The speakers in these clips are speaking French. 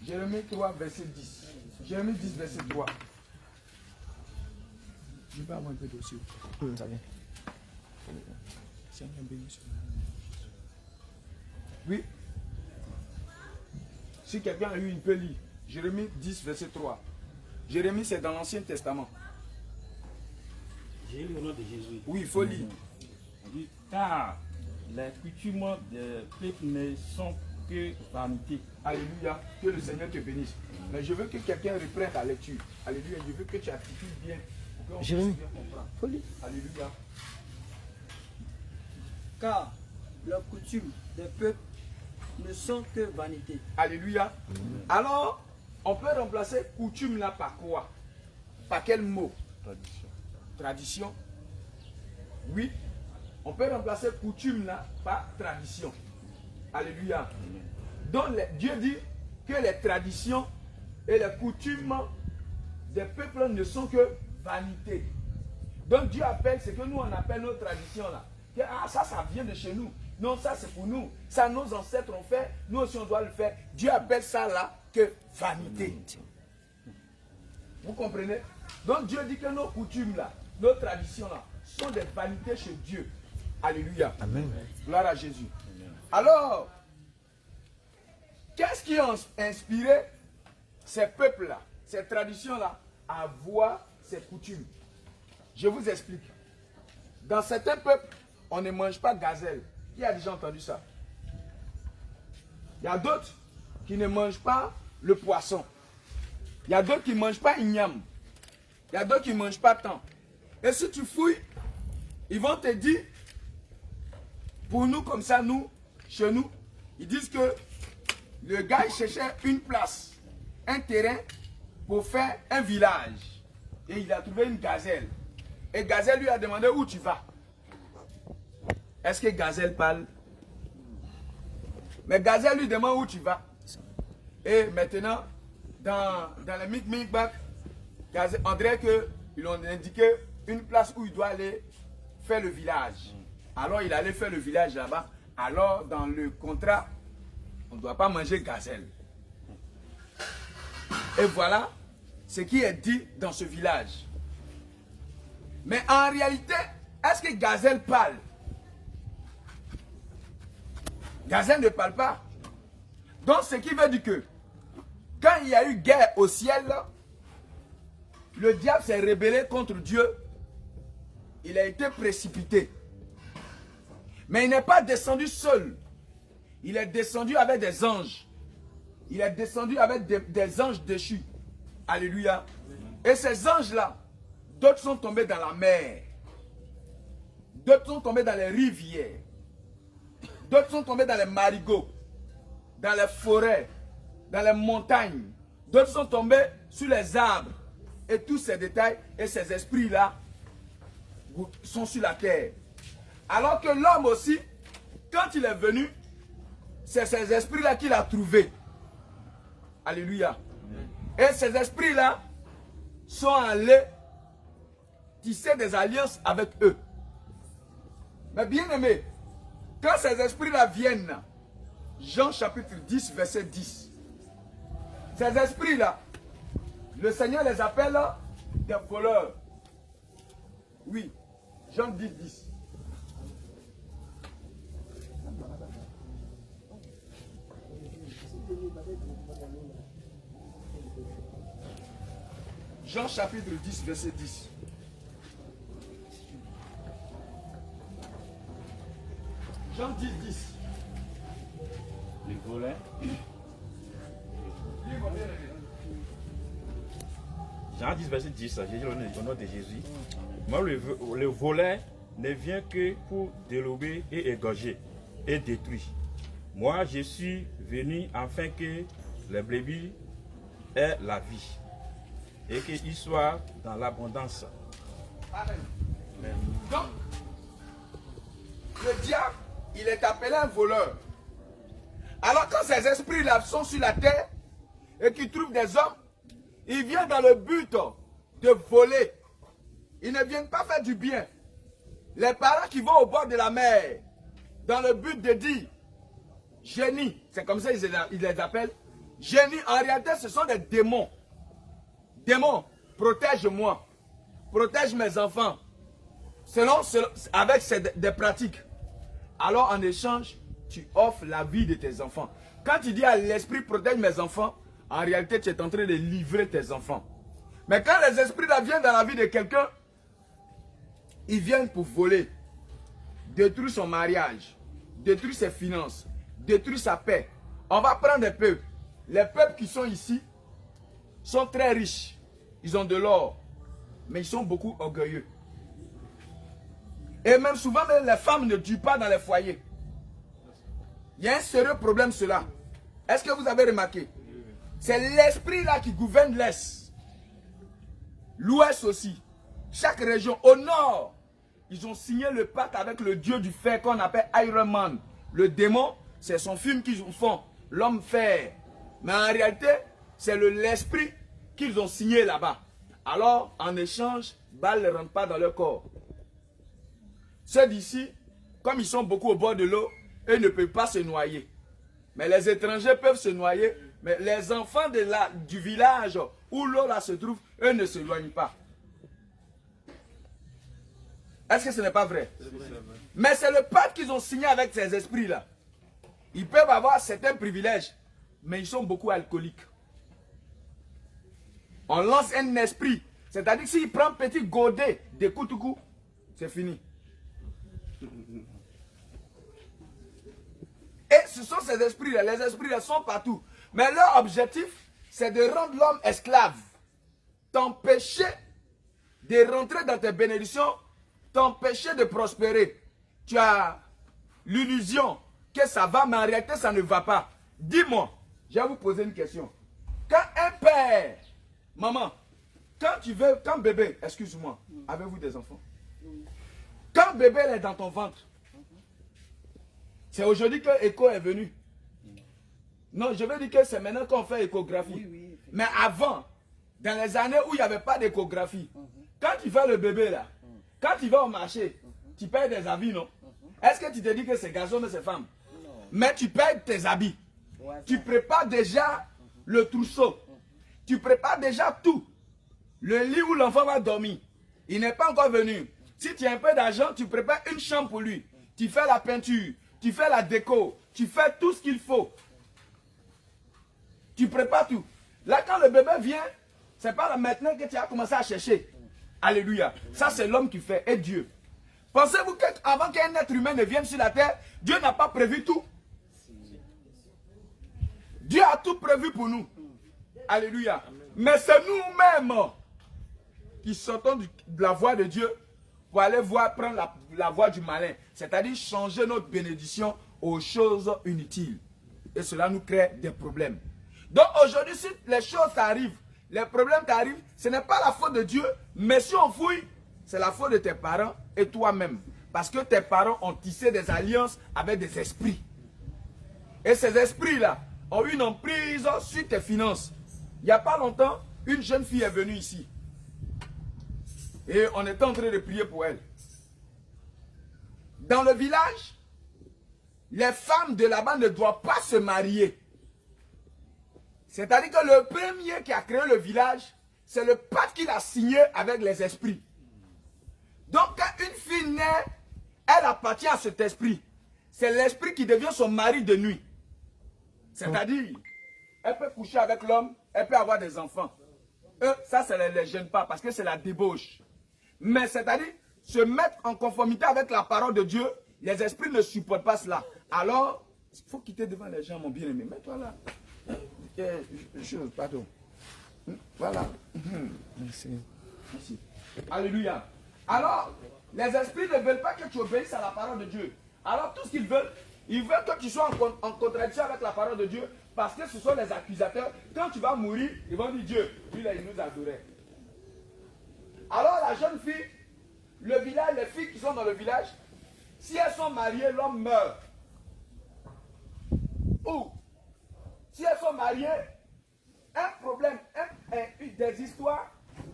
Jérémie 3, verset 10. Jérémie 10, verset 3. Je vais avoir un peu d'aussi. Ça vient. Oui. Si quelqu'un a eu, il peut lire. Jérémie 10, verset 3. Jérémie, c'est dans l'Ancien Testament. J'ai lu au nom de Jésus. Oui, il faut lire. On dit, car les coutumes des peuples ne sont que vanité. Alléluia. Que le Seigneur te bénisse. Mais je veux que quelqu'un reprenne ta lecture. Alléluia. Je veux que tu articules bien. Pour Jérémie. bien comprendre. Faut lire. Alléluia. Car leurs coutumes des peuples ne sont que vanité. Alléluia. Alors, on peut remplacer coutume là par quoi? Par quel mot? Tradition. Tradition. Oui. On peut remplacer coutume là par tradition. Alléluia. Donc Dieu dit que les traditions et les coutumes des peuples ne sont que vanité. Donc Dieu appelle ce que nous on appelle nos traditions là. Que, ça vient de chez nous. Non, ça c'est pour nous. Ça nos ancêtres ont fait, nous aussi on doit le faire. Dieu appelle ça là que vanité. Vous comprenez? Donc Dieu dit que nos coutumes là, nos traditions là, sont des vanités chez Dieu. Alléluia. Amen. Gloire à Jésus. Alors, qu'est-ce qui a inspiré ces peuples-là, ces traditions-là, à avoir ces coutumes? Je vous explique. Dans certains peuples, on ne mange pas gazelle. Qui a déjà entendu ça? Il y a d'autres qui ne mangent pas le poisson. Il y a d'autres qui ne mangent pas igname. Il y a d'autres qui ne mangent pas thon. Et si tu fouilles, ils vont te dire, pour nous comme ça, nous, chez nous, ils disent que le gars il cherchait une place, un terrain pour faire un village. Et il a trouvé une gazelle. Et gazelle lui a demandé où tu vas. Est-ce que gazelle parle? Mais gazelle lui demande où tu vas. Et maintenant, dans le Micmac, on dirait qu'ils ont indiqué une place où il doit aller faire le village. Alors il allait faire le village là-bas. Alors dans le contrat, on ne doit pas manger gazelle. Et voilà ce qui est dit dans ce village. Mais en réalité, est-ce que gazelle parle? Gazelle ne parle pas. Donc ce qui veut dire que quand il y a eu guerre au ciel, le diable s'est rebellé contre Dieu. Il a été précipité. Mais il n'est pas descendu seul. Il est descendu avec des anges. Il est descendu avec des anges déchus. Alléluia. Et ces anges-là, d'autres sont tombés dans la mer. D'autres sont tombés dans les rivières. D'autres sont tombés dans les marigots, dans les forêts, dans les montagnes. D'autres sont tombés sur les arbres. Et tous ces détails et ces esprits-là sont sur la terre. Alors que l'homme aussi, quand il est venu, c'est ces esprits-là qu'il a trouvés. Alléluia. Et ces esprits-là sont allés tisser des alliances avec eux. Mais bien aimé, quand ces esprits-là viennent, Jean chapitre 10, verset 10, ces esprits-là, le Seigneur les appelle des voleurs. Oui, Jean 10, 10. Jean chapitre 10, verset 10. Jean 10, 10. Le volet. Jean 10, verset 10, j'ai dit au nom de Jésus. Moi, le volet ne vient que pour dérober et égorger et détruire. Moi, je suis venu afin que les brebis aient la vie et qu'ils soient dans l'abondance. Amen. Donc, le diable, il est appelé un voleur. Alors quand ces esprits-là sont sur la terre et qu'ils trouvent des hommes, ils viennent dans le but de voler. Ils ne viennent pas faire du bien. Les parents qui vont au bord de la mer, dans le but de dire, génie, c'est comme ça qu'ils les appellent, Génie, en réalité, ce sont des démons. Démons, protège-moi. Protège mes enfants. Avec des pratiques. Alors, en échange, tu offres la vie de tes enfants. Quand tu dis à l'esprit, protège mes enfants, en réalité, tu es en train de livrer tes enfants. Mais quand les esprits là viennent dans la vie de quelqu'un, ils viennent pour voler, détruire son mariage, détruire ses finances, détruire sa paix. On va prendre des peuples. Les peuples qui sont ici sont très riches. Ils ont de l'or, mais ils sont beaucoup orgueilleux. Et même souvent, même les femmes ne durent pas dans les foyers. Il y a un sérieux problème cela. Est-ce que vous avez remarqué? C'est l'esprit là qui gouverne l'Est. L'Ouest aussi. Chaque région. Au Nord, ils ont signé le pacte avec le dieu du fer qu'on appelle Iron Man. Le démon, c'est son film qu'ils font. L'homme fer. Mais en réalité, c'est l'esprit qu'ils ont signé là-bas. Alors, en échange, balle ne rentre pas dans leur corps. Ceux d'ici, comme ils sont beaucoup au bord de l'eau, eux ne peuvent pas se noyer. Mais les étrangers peuvent se noyer. Mais les enfants du village où l'eau là se trouve, eux ne se noient pas. Est-ce que ce n'est pas vrai? Mais c'est le pacte qu'ils ont signé avec ces esprits-là. Ils peuvent avoir certains privilèges, mais ils sont beaucoup alcooliques. On lance un esprit. C'est-à-dire que s'il prend un petit godet de Koutoukou, c'est fini. Et ce sont ces esprits-là. Les esprits-là sont partout. Mais leur objectif, c'est de rendre l'homme esclave. T'empêcher de rentrer dans tes bénédictions, t'empêcher de prospérer. Tu as l'illusion que ça va, mais en réalité, ça ne va pas. Dis-moi, je vais vous poser une question. Quand un père, maman, quand bébé, excuse-moi, avez-vous des enfants? Quand bébé est dans ton ventre, c'est aujourd'hui que l'écho est venu. Non, je veux dire que c'est maintenant qu'on fait échographie. Oui, mais avant, dans les années où il n'y avait pas d'échographie, quand tu fais le bébé là, quand tu vas au marché, tu payes des habits, non? Est-ce que tu te dis que c'est garçon mais c'est femme? Non. Mais tu payes tes habits. Tu prépares déjà le trousseau. Tu prépares déjà tout. Le lit où l'enfant va dormir. Il n'est pas encore venu. Si tu as un peu d'argent, tu prépares une chambre pour lui. Tu fais la peinture, tu fais la déco, tu fais tout ce qu'il faut. Tu prépares tout. Là, quand le bébé vient, c'est pas maintenant que tu as commencé à chercher. Alléluia. Ça, c'est l'homme qui fait, et Dieu. Pensez-vous qu'avant qu'un être humain ne vienne sur la terre, Dieu n'a pas prévu tout? Dieu a tout prévu pour nous. Alléluia. Mais c'est nous-mêmes qui sortons de la voie de Dieu pour aller prendre la voie du malin. C'est-à-dire changer notre bénédiction aux choses inutiles. Et cela nous crée des problèmes. Donc aujourd'hui, si les choses t'arrivent, les problèmes t'arrivent, ce n'est pas la faute de Dieu, mais si on fouille, c'est la faute de tes parents et toi-même. Parce que tes parents ont tissé des alliances avec des esprits. Et ces esprits-là ont une emprise sur tes finances. Il n'y a pas longtemps, une jeune fille est venue ici. Et on était en train de prier pour elle. Dans le village, les femmes de là-bas ne doivent pas se marier. C'est-à-dire que le premier qui a créé le village, c'est le pacte qu'il a signé avec les esprits. Donc quand une fille naît, elle appartient à cet esprit. C'est l'esprit qui devient son mari de nuit. C'est-à-dire, elle peut coucher avec l'homme, elle peut avoir des enfants. Eux, ça, ça ne les gêne pas parce que c'est la débauche. Mais c'est-à-dire, se mettre en conformité avec la parole de Dieu, les esprits ne supportent pas cela. Alors, il faut quitter devant les gens, mon bien-aimé. Mets-toi là. Pardon. Voilà. Merci. Merci. Alléluia. Alors, les esprits ne veulent pas que tu obéisses à la parole de Dieu. Alors, tout ce qu'ils veulent, ils veulent que tu sois en contradiction avec la parole de Dieu, parce que ce sont les accusateurs. Quand tu vas mourir, ils vont dire Dieu, lui là, il nous adorait. Alors, la jeune fille, le village, les filles qui sont dans le village, si elles sont mariées, l'homme meurt. Ou, si elles sont mariées, un problème, des histoires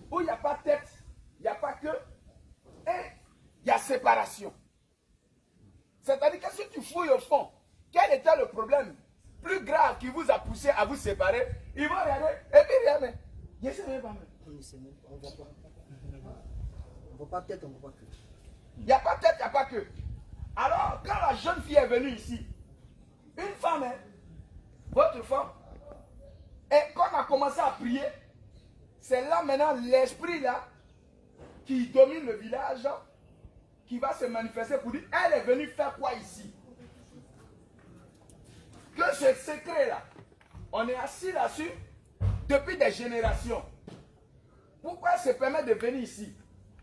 où il n'y a pas tête, il n'y a pas queue, et il y a séparation. C'est-à-dire que si tu fouilles au fond, quel était le problème? Plus plus grave qui vous a poussé à vous séparer, ils vont regarder et puis rien, mais je ne sais même pas. On ne sait même pas, on ne voit pas. On ne voit pas tête, on ne voit pas que. Il n'y a pas tête, il n'y a pas que. Alors, quand la jeune fille est venue ici, une femme, hein, votre femme, et quand on a commencé à prier, c'est là maintenant l'esprit là qui domine le village, qui va se manifester pour dire, elle est venue faire quoi ici? Que ce secret là, on est assis là-dessus depuis des générations. Pourquoi elle se permet de venir ici?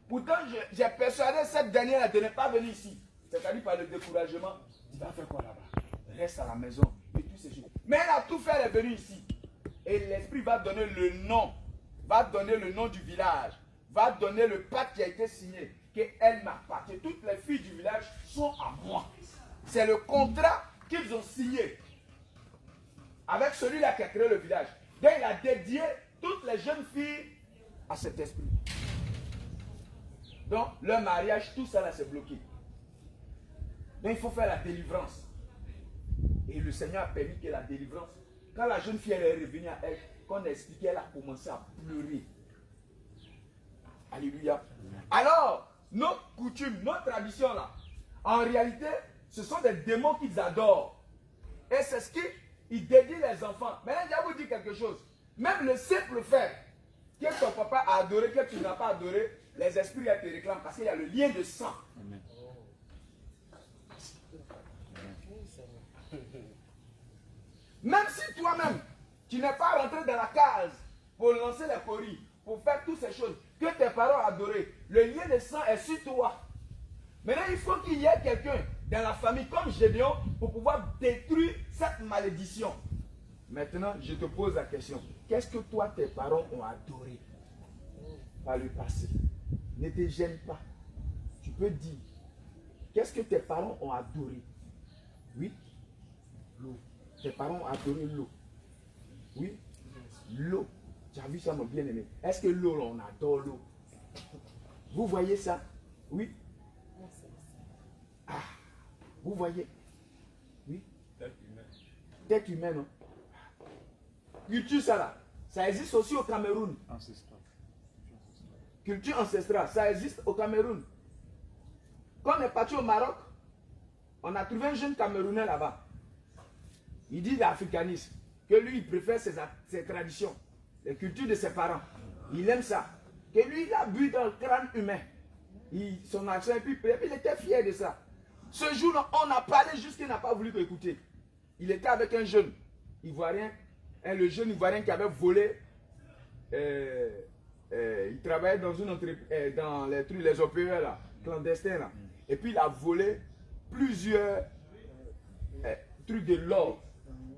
Pourtant, j'ai persuadé cette dernière de ne pas venir ici. C'est-à-dire par le découragement. Tu vas faire quoi là-bas? Reste à la maison. Et tout ces choses. Mais elle a tout fait, elle est venue ici. Et l'esprit va donner le nom. Va donner le nom du village. Va donner le pacte qui a été signé. Qu'elle m'appartient. Toutes les filles du village sont à moi. C'est le contrat qu'ils ont signé. Avec celui-là qui a créé le village. Donc il a dédié toutes les jeunes filles à cet esprit. Donc leur mariage, tout ça là c'est bloqué. Donc il faut faire la délivrance. Et le Seigneur a permis que la délivrance, quand la jeune fille elle est revenue à elle, quand on a expliqué, elle a commencé à pleurer. Alléluia. Alors, nos coutumes, nos traditions là, en réalité, ce sont des démons qu'ils adorent. Et c'est ce qu'ils dédient les enfants. Maintenant, je vais vous dire quelque chose. Même le simple fait que ton papa a adoré, que tu n'as pas adoré, les esprits te réclament parce qu'il y a le lien de sang. Amen. Même si toi-même, tu n'es pas rentré dans la case pour lancer les coris, pour faire toutes ces choses que tes parents ont adoré, le lien de sang est sur toi. Maintenant, il faut qu'il y ait quelqu'un dans la famille comme Gédéon pour pouvoir détruire cette malédiction. Maintenant, je te pose la question. Qu'est-ce que toi, tes parents ont adoré par le passé? Ne te gêne pas. Tu peux dire, qu'est-ce que tes parents ont adoré? Oui, l'eau. Tes parents ont adoré l'eau. Oui, l'eau. Tu as vu ça, mon bien-aimé? Est-ce que l'eau, on adore l'eau? Vous voyez ça? Oui. Ah, vous voyez? Oui. Tête humaine, non? Culture, ça là. Ça existe aussi au Cameroun. Ancestral. Culture ancestrale, ça existe au Cameroun. Quand on est parti au Maroc, on a trouvé un jeune Camerounais là-bas. Il dit l'africanisme, que lui, il préfère ses traditions, les cultures de ses parents. Il aime ça. Que lui, il a bu dans le crâne humain. Son accent, et puis il était fier de ça. Ce jour-là, on a parlé jusqu'il n'a pas voulu écouter. Il était avec un jeune Ivoirien, le jeune Ivoirien qui avait volé. Il travaillait dans une entreprise, dans les trucs, les OPE là, clandestins là. Et puis il a volé plusieurs trucs de l'or.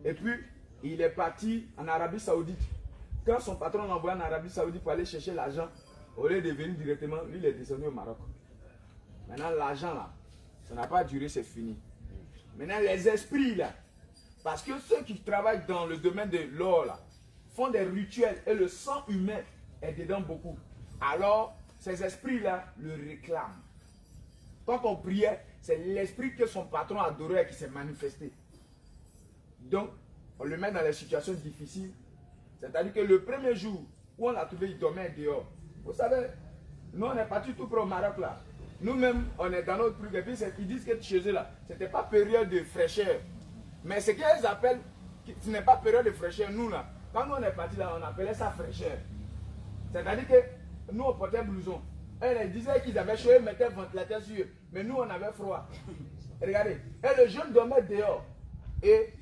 Et puis il est parti en Arabie Saoudite. Quand son patron l'a envoyé en Arabie Saoudite pour aller chercher l'argent, au lieu de venir directement, lui il est descendu au Maroc. Maintenant l'argent là, ça n'a pas duré, c'est fini. Maintenant les esprits là, parce que ceux qui travaillent dans le domaine de l'or là, font des rituels et le sang humain est dedans beaucoup. Alors, ces esprits-là le réclament. Quand on priait, c'est l'esprit que son patron adorait qui s'est manifesté. Donc, on le met dans les situations difficiles. C'est-à-dire que le premier jour où on l'a trouvé, il dormait dehors. Vous savez, nous on est partis tout près au Maroc là. Nous-mêmes, on est dans notre truc. Et puis, ils disent que chez eux là, ce n'était pas période de fraîcheur. Mais ce qu'ils appellent, ce n'est pas période de fraîcheur, nous là. Quand nous on est partis là, on appelait ça fraîcheur. C'est-à-dire que nous on portait blouson. Ils disaient qu'ils avaient chaud, ils mettaient ventilateur sur eux. Mais nous on avait froid. Regardez. Et le jeune dormait dehors. Et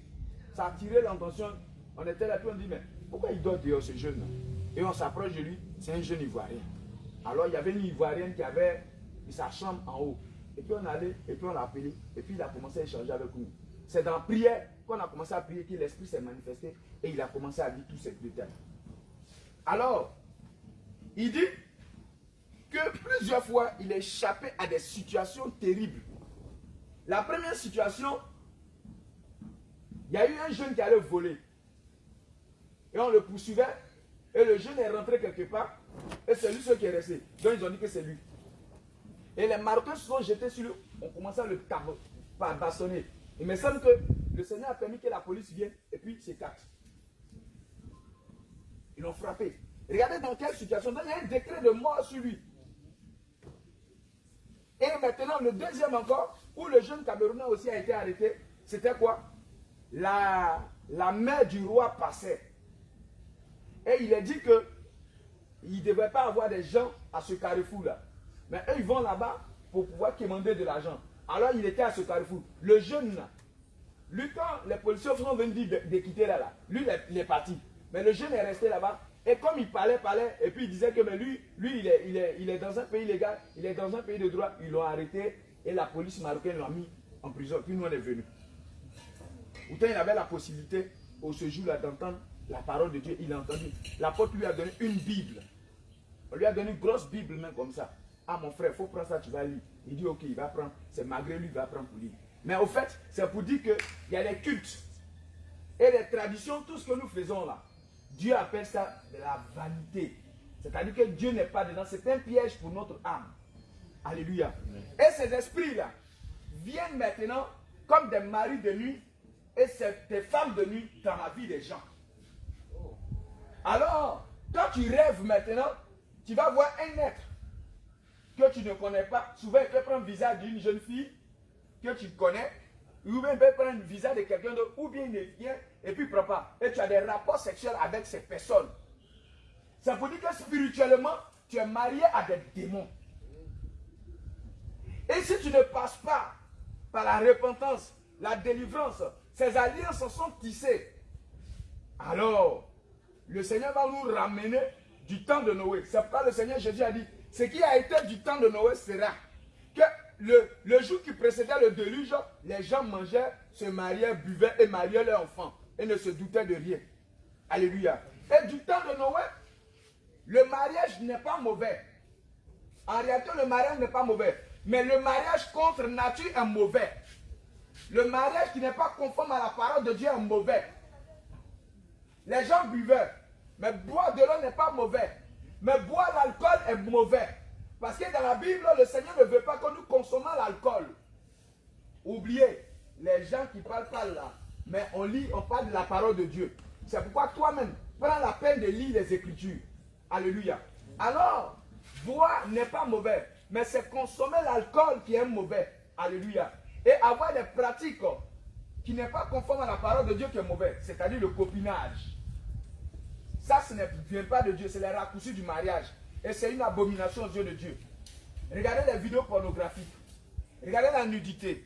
ça attirait l'attention. On était là, puis on dit, mais pourquoi il dort dehors ce jeune-là? Et on s'approche de lui, c'est un jeune Ivoirien. Alors il y avait une Ivoirienne qui avait sa chambre en haut. Et puis on allait, et puis on l'a appelé. Et puis il a commencé à échanger avec nous. C'est dans la prière qu'on a commencé à prier que l'esprit s'est manifesté. Et il a commencé à dire tous ces détails. Alors, il dit que plusieurs fois, il a échappé à des situations terribles. La première situation, il y a eu un jeune qui allait voler. Et on le poursuivait. Et le jeune est rentré quelque part. Et c'est lui seul qui est resté. Donc ils ont dit que c'est lui. Et les Marocains se sont jetés sur lui. On commençait à le bâtonner. Il me semble que le Seigneur a permis que la police vienne et puis s'écarte. Ils l'ont frappé. Regardez dans quelle situation. Il y a un décret de mort sur lui. Et maintenant, le deuxième encore, où le jeune Camerounais aussi a été arrêté, c'était quoi? La mère du roi passait. Et il a dit que il ne devait pas avoir des gens à ce carrefour-là. Mais eux, ils vont là-bas pour pouvoir commander de l'argent. Alors, il était à ce carrefour. Le jeune, là, lui, quand les policiers sont venus de quitter là, lui, il est parti. Mais le jeune est resté là-bas. Et comme il parlait, et puis il disait que mais lui il est dans un pays légal, il est dans un pays de droit. Ils l'ont arrêté et la police marocaine l'a mis en prison. Puis nous, on est venus. Pourtant, il avait la possibilité, au ce jour-là, d'entendre la parole de Dieu. Il a entendu. L'apôtre lui a donné une Bible. On lui a donné une grosse Bible, même comme ça. Ah, mon frère, il faut prendre ça, tu vas lire. Il dit, ok, il va prendre. C'est malgré lui, il va prendre pour lire. Mais au fait, c'est pour dire qu'il y a les cultes et les traditions, tout ce que nous faisons là. Dieu appelle ça de la vanité. C'est-à-dire que Dieu n'est pas dedans. C'est un piège pour notre âme. Alléluia. Et ces esprits-là viennent maintenant comme des maris de nuit et des femmes de nuit dans la vie des gens. Alors, quand tu rêves maintenant, tu vas voir un être que tu ne connais pas. Souvent, il peut prendre le visage d'une jeune fille que tu connais, ou bien il peut prendre le visage de quelqu'un d'autre, ou bien il vient et puis il ne prend pas. Et tu as des rapports sexuels avec ces personnes. Ça veut dire que spirituellement, tu es marié à des démons. Et si tu ne passes pas par la repentance, la délivrance, ces alliances sont tissées, alors le Seigneur va nous ramener du temps de Noé. C'est pourquoi le Seigneur Jésus a dit, ce qui a été du temps de Noé sera que le jour qui précédait le déluge, les gens mangeaient, se mariaient, buvaient et mariaient leurs enfants et ne se doutaient de rien. Alléluia. Et du temps de Noé, le mariage n'est pas mauvais. En réalité, le mariage n'est pas mauvais. Mais le mariage contre nature est mauvais. Le mariage qui n'est pas conforme à la parole de Dieu est mauvais. Les gens buvaient. Mais boire de l'eau n'est pas mauvais. Mais boire l'alcool est mauvais. Parce que dans la Bible, le Seigneur ne veut pas que nous consommions l'alcool. Oubliez, les gens qui parlent pas là. Mais on parle de la parole de Dieu. C'est pourquoi toi-même, prends la peine de lire les Écritures. Alléluia. Alors, boire n'est pas mauvais. Mais c'est consommer l'alcool qui est mauvais. Alléluia. Et avoir des pratiques qui n'est pas conforme à la parole de Dieu qui est mauvais. C'est-à-dire le copinage. Ça, ce ne vient pas de Dieu. C'est les raccourcis du mariage. Et c'est une abomination aux yeux de Dieu. Regardez les vidéos pornographiques. Regardez la nudité.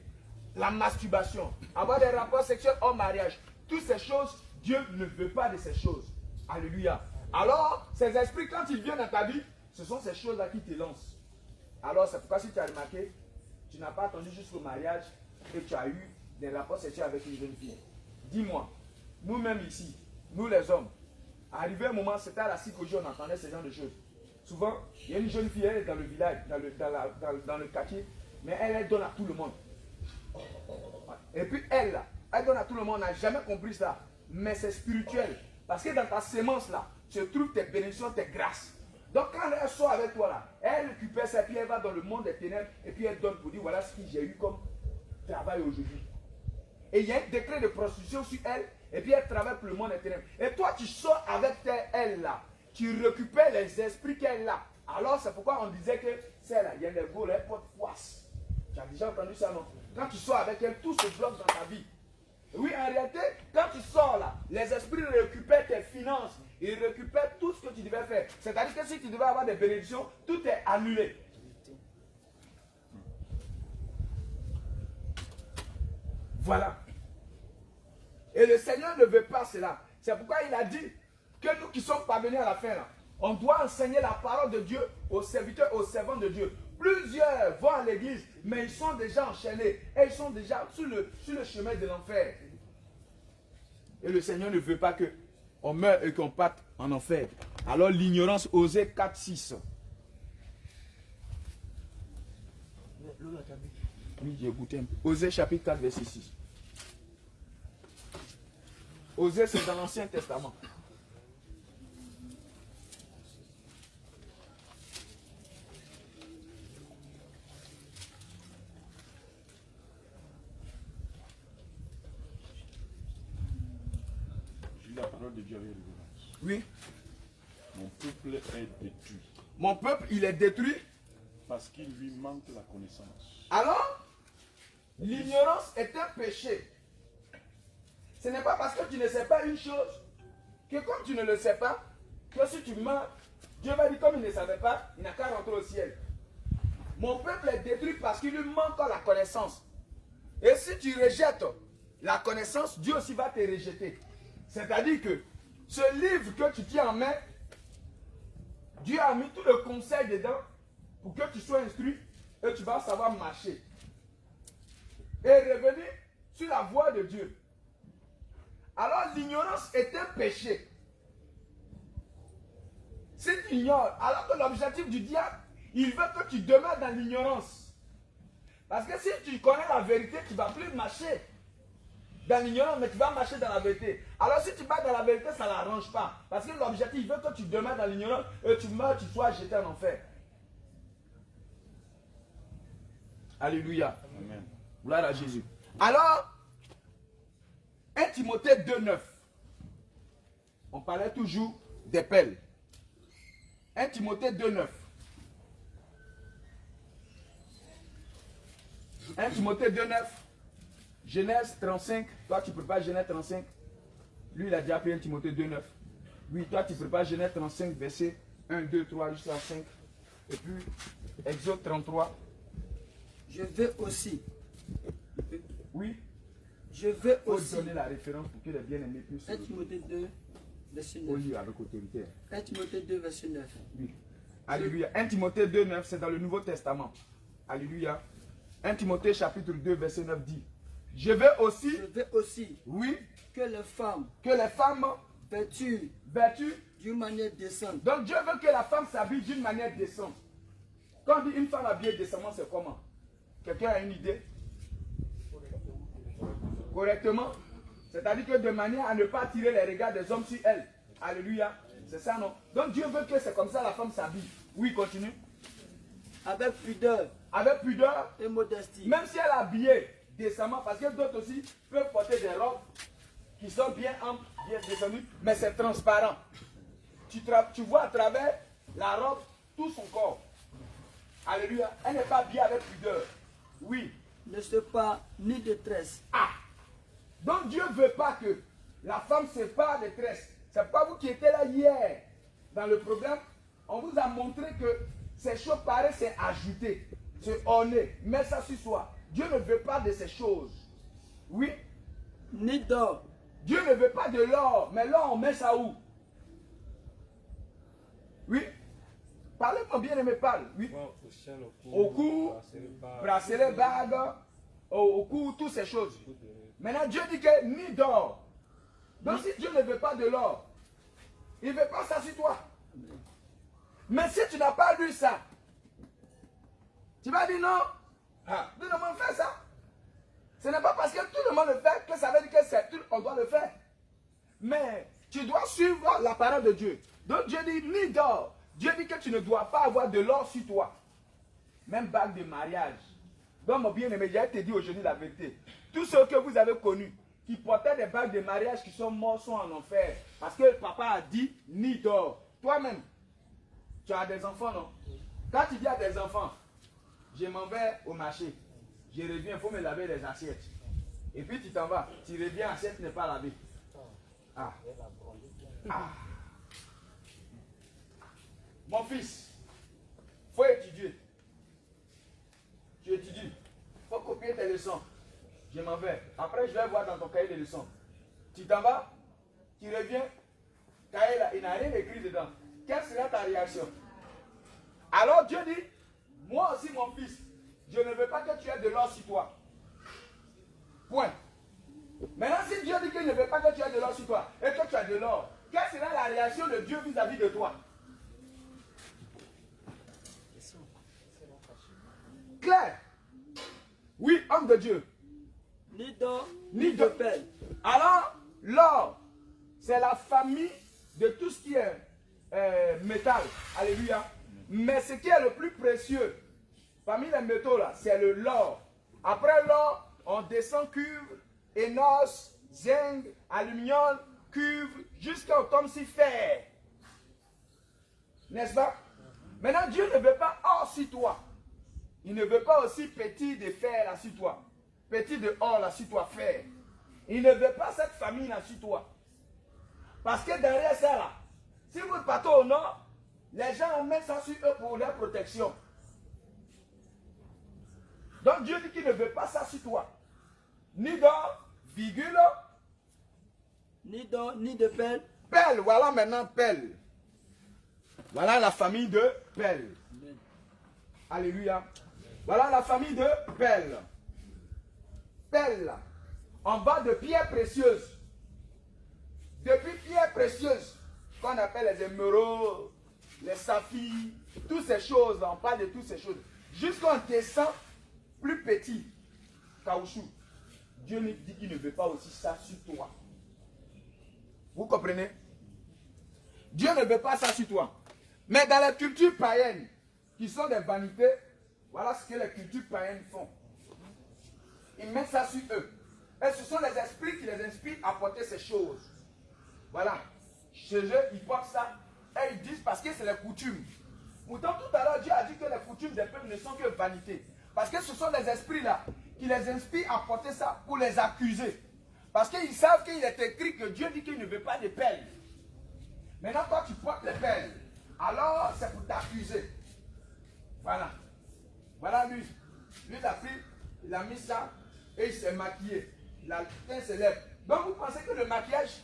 La masturbation. Avoir des rapports sexuels hors mariage. Toutes ces choses, Dieu ne veut pas de ces choses. Alléluia. Alors, ces esprits, quand ils viennent dans ta vie, ce sont ces choses-là qui te lancent. Alors, c'est pourquoi si tu as remarqué, tu n'as pas attendu jusqu'au mariage et tu as eu des rapports sexuels avec une jeune fille. Dis-moi, nous-mêmes ici, nous les hommes, arrivé un moment, c'était à la psychologie, on entendait ce genre de choses. Souvent, il y a une jeune fille, elle est dans le village, dans le quartier, mais elle donne à tout le monde. Et puis elle donne à tout le monde, on n'a jamais compris ça. Mais c'est spirituel. Parce que dans ta sémence là, se trouvent tes bénédictions, tes grâces. Donc quand elle sort avec toi là, elle récupère ça, puis elle va dans le monde des ténèbres, et puis elle donne pour dire, voilà ce que j'ai eu comme travail aujourd'hui. Et il y a un décret de prostitution sur elle, et puis elle travaille pour le monde des ténèbres. Et toi tu sors avec elle là, tu récupères les esprits qu'elle a. Alors c'est pourquoi on disait que celle-là, il y a des gros, elle porte poisse. Tu as déjà entendu ça, non? Quand tu sors avec elle, tout se bloque dans ta vie. Oui, en réalité, quand tu sors là, les esprits récupèrent tes finances. Ils récupèrent tout ce que tu devais faire. C'est-à-dire que si tu devais avoir des bénédictions, tout est annulé. Voilà. Et le Seigneur ne veut pas cela. C'est pourquoi il a dit que nous qui sommes parvenus à la fin là, on doit enseigner la parole de Dieu aux serviteurs, aux servants de Dieu. Plusieurs vont à l'église, mais ils sont déjà enchaînés. Et ils sont déjà sur le chemin de l'enfer. Et le Seigneur ne veut pas qu'on meure et qu'on parte en enfer. Alors l'ignorance, Osée 4, 6. Oui, j'ai goûté un peu. Osée chapitre 4, verset 6. Osée, c'est dans l'Ancien Testament. de Dieu avec révérence. Oui. Mon peuple est détruit Mon peuple, il est détruit. parce qu'il lui manque la connaissance. Alors, l'ignorance est un péché. Ce n'est pas parce que tu ne sais pas une chose que comme tu ne le sais pas, que si tu meurs, Dieu va dire comme il ne savait pas, il n'a qu'à rentrer au ciel. Mon peuple est détruit parce qu'il lui manque la connaissance. Et si tu rejettes la connaissance, Dieu aussi va te rejeter. C'est-à-dire que ce livre que tu tiens en main, Dieu a mis tout le conseil dedans pour que tu sois instruit et tu vas savoir marcher. Et revenir sur la voie de Dieu. Alors l'ignorance est un péché. Si tu ignores, alors que l'objectif du diable, il veut que tu demeures dans l'ignorance. Parce que si tu connais la vérité, tu ne vas plus marcher dans l'ignorance, mais tu vas marcher dans la vérité. Alors si tu vas dans la vérité, ça ne l'arrange pas. Parce que l'objectif, il veut que tu demeures dans l'ignorance et tu meurs, tu sois jeté en enfer. Alléluia. Amen. Gloire à Jésus. Alors, 1 Timothée 2,9. On parlait toujours des pelles. 1 Timothée 2,9. 1 Timothée 2,9. Genèse 35. Toi, tu prépares Genèse 35. Lui, il a déjà pris 1 Timothée 2,9. Oui, toi, tu prépares Genèse 35, verset 1, 2, 3 jusqu'à 5. Et puis, Exode 33. Je vais aussi. Oui. Je vais Il faut aussi. donner la référence pour que les bien-aimés puissent 1 Timothée 2, verset au 9. lire avec autorité. 1 Timothée 2, verset 9. Oui. Alléluia. 1 Timothée 2, 9, c'est dans le Nouveau Testament. Alléluia. 1 Timothée chapitre 2, verset 9 dit: Je vais aussi, Je vais aussi oui, que les femmes que les femmes vêtues vêtues. d'une manière décente. Donc Dieu veut que la femme s'habille d'une manière décente. Quand on dit une femme habillée décemment, c'est comment? Quelqu'un a une idée? Correctement. C'est-à-dire que de manière à ne pas attirer les regards des hommes sur elle. Alléluia. C'est ça, non? Donc Dieu veut que c'est comme ça la femme s'habille. Oui, continue. Avec pudeur Avec pudeur, et modestie. même si elle est habillée décemment, parce que d'autres aussi peuvent porter des robes qui sont bien amples, bien descendues, mais c'est transparent. Tu vois à travers la robe tout son corps. Alléluia. Elle n'est pas habillée avec pudeur. Oui. Ne se pas ni de tresse. Ah. Donc Dieu ne veut pas que la femme se parle de tresse. C'est pas vous qui étiez là hier dans le programme. On vous a montré que ces choses pareilles, c'est ajouter, c'est orner, mettre ça sur soi. Dieu ne veut pas de ces choses. Oui. Ni d'or. Dieu ne veut pas de l'or, mais l'or, on met ça où? Oui. Parlez-moi bien, aimé, parle. Oui. Au cou, bracelet, bague, au cou, toutes ces choses. Maintenant, Dieu dit que ni d'or. Donc, si Dieu ne veut pas de l'or, il ne veut pas ça sur toi. Mais si tu n'as pas lu ça, tu vas dire non. Ah, tout le monde fait ça. Ce n'est pas parce que tout le monde le fait que ça veut dire que c'est tout, on doit le faire. Mais tu dois suivre la parole de Dieu. Donc Dieu dit ni d'or. Dieu dit que tu ne dois pas avoir de l'or sur toi. Même bague de mariage. Donc mon bien-aimé, j'ai te dit aujourd'hui la vérité. Tous ceux que vous avez connus, qui portaient des bagues de mariage qui sont morts, sont en enfer. Parce que papa a dit ni d'or. Toi-même, tu as des enfants, non? Quand tu dis à tes enfants, je m'en vais au marché, je reviens, il faut me laver les assiettes. Et puis tu t'en vas, tu reviens, l'assiette n'est pas lavée. Ah. Ah. Mon fils, il faut étudier. Tu étudies. Il faut copier tes leçons. Je m'en vais. Après, je vais voir dans ton cahier de leçons. Tu t'en vas, tu reviens, cahier là, il n'a rien écrit dedans. Quelle sera ta réaction? Alors Dieu dit, moi aussi mon fils, je ne veux pas que tu aies de l'or sur toi. Point. Maintenant, si Dieu dit qu'il ne veut pas que tu aies de l'or sur toi et que tu as de l'or, quelle sera la réaction de Dieu vis-à-vis de toi? Claire. Oui, homme de Dieu. Ni d'or, Ni ni de de perles. Alors, l'or, c'est la famille de tout ce qui est métal. Alléluia. Mais ce qui est le plus précieux, parmi les métaux là, c'est l'or. Après l'or, on descend cuivre, énos, zinc, aluminium, cuve jusqu'à comme si fer. N'est-ce pas? Maintenant, Dieu ne veut pas or sur toi. Il ne veut pas aussi petit de fer là sur toi. Petit de or là sur toi, fer. Il ne veut pas cette famille là sur toi. Parce que derrière ça là, si vous partez au nord, les gens mettent ça sur eux pour leur protection. Donc Dieu dit qu'il ne veut pas ça sur toi. Ni d'or, virgule. Ni d'or, ni de perles. Pelle, voilà maintenant pelle. Voilà la famille de pelle. Amen. Alléluia. Voilà la famille de pelle. Pelle. En bas de pierres précieuses. Depuis pierres précieuses, qu'on appelle les émeraudes, les saphirs, toutes ces choses, on parle de toutes ces choses. Jusqu'on descend plus petit, caoutchouc. Dieu nous dit qu'il ne veut pas aussi ça sur toi. Vous comprenez? Dieu ne veut pas ça sur toi. Mais dans les cultures païennes, qui sont des vanités, voilà ce que les cultures païennes font. Ils mettent ça sur eux. Et ce sont les esprits qui les inspirent à porter ces choses. Voilà. Chez eux, ils portent ça. Et ils disent parce que c'est les coutumes. Pourtant, tout à l'heure, Dieu a dit que les coutumes des peuples ne sont que vanité. Parce que ce sont les esprits-là qui les inspirent à porter ça pour les accuser. Parce qu'ils savent qu'il est écrit que Dieu dit qu'il ne veut pas de perles. Maintenant, toi, tu portes les perles. Alors, c'est pour t'accuser. Voilà. Voilà lui. Lui, il a pris, il a mis ça et il s'est maquillé. Il a teint ses lèvres. Donc, vous pensez que le maquillage,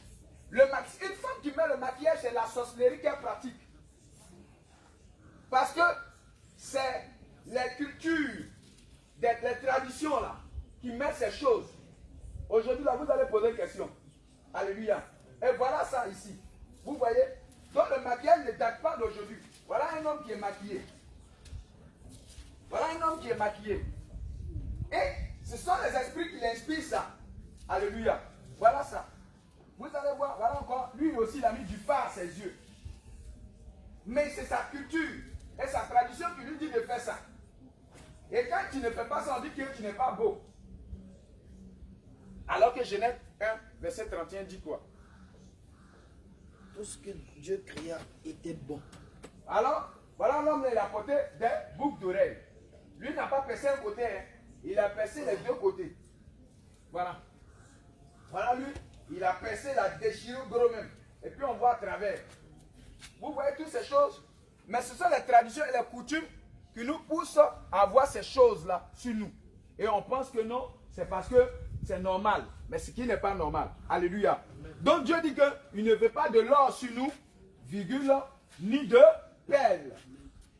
une femme qui met le maquillage, c'est la sorcellerie qu'elle pratique. Parce que c'est les cultures, les traditions là, qui mettent ces choses. Aujourd'hui, là, vous allez poser une question. Alléluia. Et voilà ça ici. Vous voyez? Donc le maquillage ne date pas d'aujourd'hui. Voilà un homme qui est maquillé. Voilà un homme qui est maquillé. Et ce sont les esprits qui l'inspirent ça. Alléluia. Voilà ça. Vous allez voir, voilà encore, lui aussi il a mis du fard à ses yeux. Mais c'est sa culture et sa tradition qui lui dit de faire ça. Et quand tu ne fais pas ça, on dit que tu n'es pas beau. Alors que Genèse 1, verset 31 dit quoi? Tout ce que Dieu créa était bon. Alors, voilà l'homme, il a porté des boucles d'oreilles. Lui n'a pas percé un côté, hein. Il a percé les deux côtés. Voilà. Voilà lui, il a percé la déchirure gros même. Et puis on voit à travers. Vous voyez toutes ces choses. Mais ce sont les traditions et les coutumes qui nous poussent à voir ces choses-là sur nous. Et on pense que non, c'est parce que c'est normal. Mais ce qui n'est pas normal. Alléluia. Donc Dieu dit qu'il ne veut pas de l'or sur nous, virgule, ni de perles.